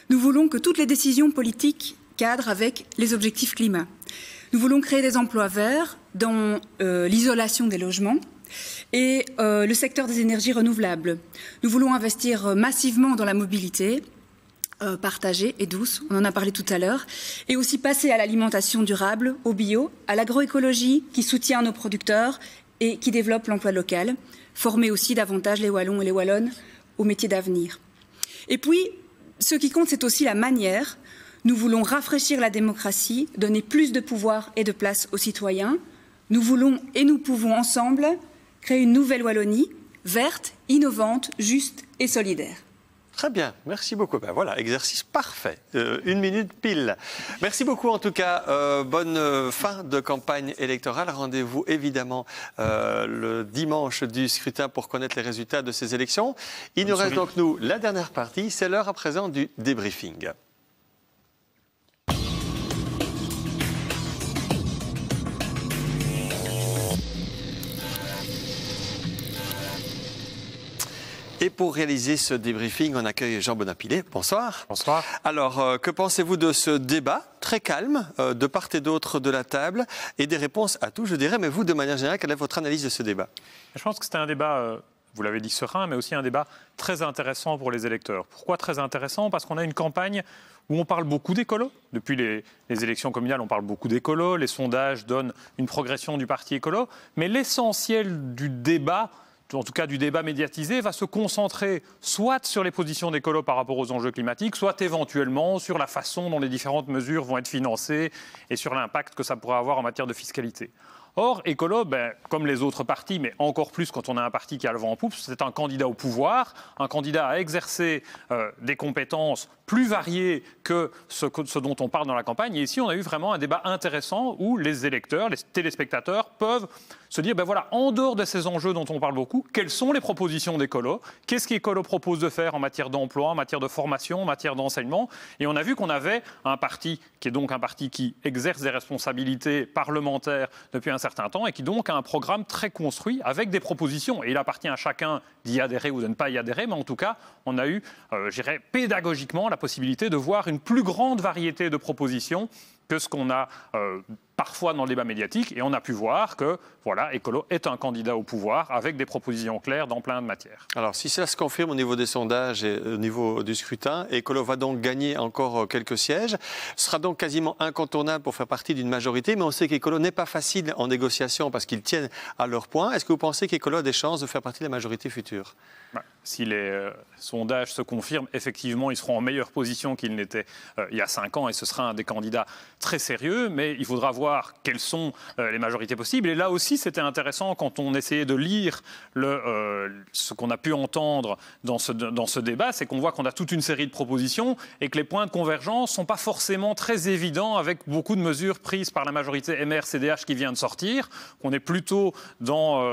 nous voulons que toutes les décisions politiques cadrent avec les objectifs climat. Nous voulons créer des emplois verts dans l'isolation des logements et le secteur des énergies renouvelables. Nous voulons investir massivement dans la mobilité partagée et douce, on en a parlé tout à l'heure, et aussi passer à l'alimentation durable, au bio, à l'agroécologie qui soutient nos producteurs et qui développe l'emploi local, former aussi davantage les Wallons et les Wallonnes aux métiers d'avenir. Et puis, ce qui compte, c'est aussi la manière. Nous voulons rafraîchir la démocratie, donner plus de pouvoir et de place aux citoyens. Nous voulons et nous pouvons ensemble créer une nouvelle Wallonie, verte, innovante, juste et solidaire. Très bien, merci beaucoup. Ben voilà, exercice parfait. 1 minute pile. Merci beaucoup en tout cas. Bonne fin de campagne électorale. Rendez-vous évidemment le dimanche du scrutin pour connaître les résultats de ces élections. Il nous reste donc la dernière partie. C'est l'heure à présent du débriefing. Et pour réaliser ce débriefing, on accueille Jean Bonapilet. Bonsoir. Bonsoir. Alors, que pensez-vous de ce débat très calme, de part et d'autre de la table, et des réponses à tout, je dirais, mais vous, de manière générale, quelle est votre analyse de ce débat? Je pense que c'était un débat, vous l'avez dit, serein, mais aussi un débat très intéressant pour les électeurs. Pourquoi très intéressant? Parce qu'on a une campagne où on parle beaucoup d'écolo. Depuis les élections communales, on parle beaucoup d'écolo. Les sondages donnent une progression du parti écolo. Mais l'essentiel du débat, en tout cas du débat médiatisé, va se concentrer soit sur les positions d'écolo par rapport aux enjeux climatiques, soit éventuellement sur la façon dont les différentes mesures vont être financées et sur l'impact que ça pourrait avoir en matière de fiscalité. Or, Écolo, comme les autres partis, mais encore plus quand on a un parti qui a le vent en poupe, c'est un candidat au pouvoir, un candidat à exercer des compétences plus varié que ce dont on parle dans la campagne. Et ici, on a eu vraiment un débat intéressant où les électeurs, les téléspectateurs peuvent se dire, ben voilà, en dehors de ces enjeux dont on parle beaucoup, quelles sont les propositions d'Ecolo? Qu'est-ce qu'Ecolo propose de faire en matière d'emploi, en matière de formation, en matière d'enseignement? Et on a vu qu'on avait un parti qui est donc un parti qui exerce des responsabilités parlementaires depuis un certain temps et qui donc a un programme très construit avec des propositions. Et il appartient à chacun d'y adhérer ou de ne pas y adhérer, mais en tout cas, on a eu, je dirais, pédagogiquement la possibilité de voir une plus grande variété de propositions que ce qu'on a parfois dans le débat médiatique. Et on a pu voir que, voilà, Ecolo est un candidat au pouvoir avec des propositions claires dans plein de matières. Alors, si cela se confirme au niveau des sondages et au niveau du scrutin, Ecolo va donc gagner encore quelques sièges, sera donc quasiment incontournable pour faire partie d'une majorité, mais on sait qu'Ecolo n'est pas facile en négociation parce qu'ils tiennent à leur point. Est-ce que vous pensez qu'Ecolo a des chances de faire partie de la majorité future? Si les sondages se confirment, effectivement, ils seront en meilleure position qu'ils n'étaient il y a 5 ans et ce sera un des candidats très sérieux, mais il faudra voir quelles sont les majorités possibles. Et là aussi, c'était intéressant quand on essayait de lire ce qu'on a pu entendre dans ce débat, c'est qu'on voit qu'on a toute une série de propositions et que les points de convergence ne sont pas forcément très évidents avec beaucoup de mesures prises par la majorité MR-CDH qui vient de sortir, qu'on est plutôt dans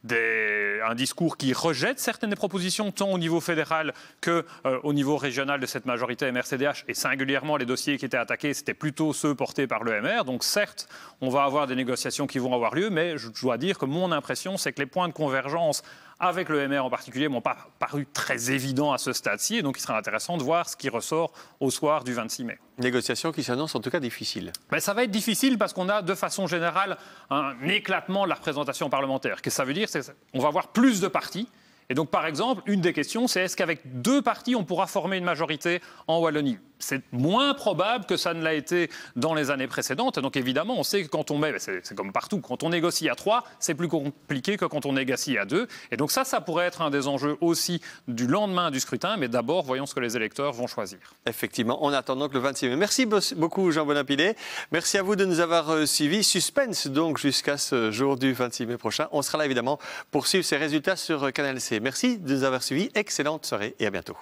un discours qui rejette certaines des propositions, tant au niveau fédéral qu'au niveau régional de cette majorité MR-CDH, et singulièrement les dossiers qui étaient attaqués, c'était plutôt ceux portés par le MR. Donc certes, on va avoir des négociations qui vont avoir lieu, mais je dois dire que mon impression, c'est que les points de convergence avec le MR en particulier, m'ont pas paru très évidents à ce stade-ci. Et donc, il sera intéressant de voir ce qui ressort au soir du 26 mai. Négociation qui s'annonce en tout cas difficile. Ben, ça va être difficile parce qu'on a de façon générale un éclatement de la représentation parlementaire. Qu'est-ce que ça veut dire? On va avoir plus de partis. Et donc, par exemple, une des questions, c'est est-ce qu'avec 2 partis, on pourra former une majorité en Wallonie? C'est moins probable que ça ne l'a été dans les années précédentes. Et donc, évidemment, on sait que quand on met, c'est comme partout, quand on négocie à 3, c'est plus compliqué que quand on négocie à 2. Et donc ça pourrait être un des enjeux aussi du lendemain du scrutin. Mais d'abord, voyons ce que les électeurs vont choisir. Effectivement, on attend donc le 26 mai. Merci beaucoup, Jean Bonapillet. Merci à vous de nous avoir suivis. Suspense donc jusqu'à ce jour du 26 mai prochain. On sera là évidemment pour suivre ces résultats sur Canal C. Merci de nous avoir suivis. Excellente soirée et à bientôt.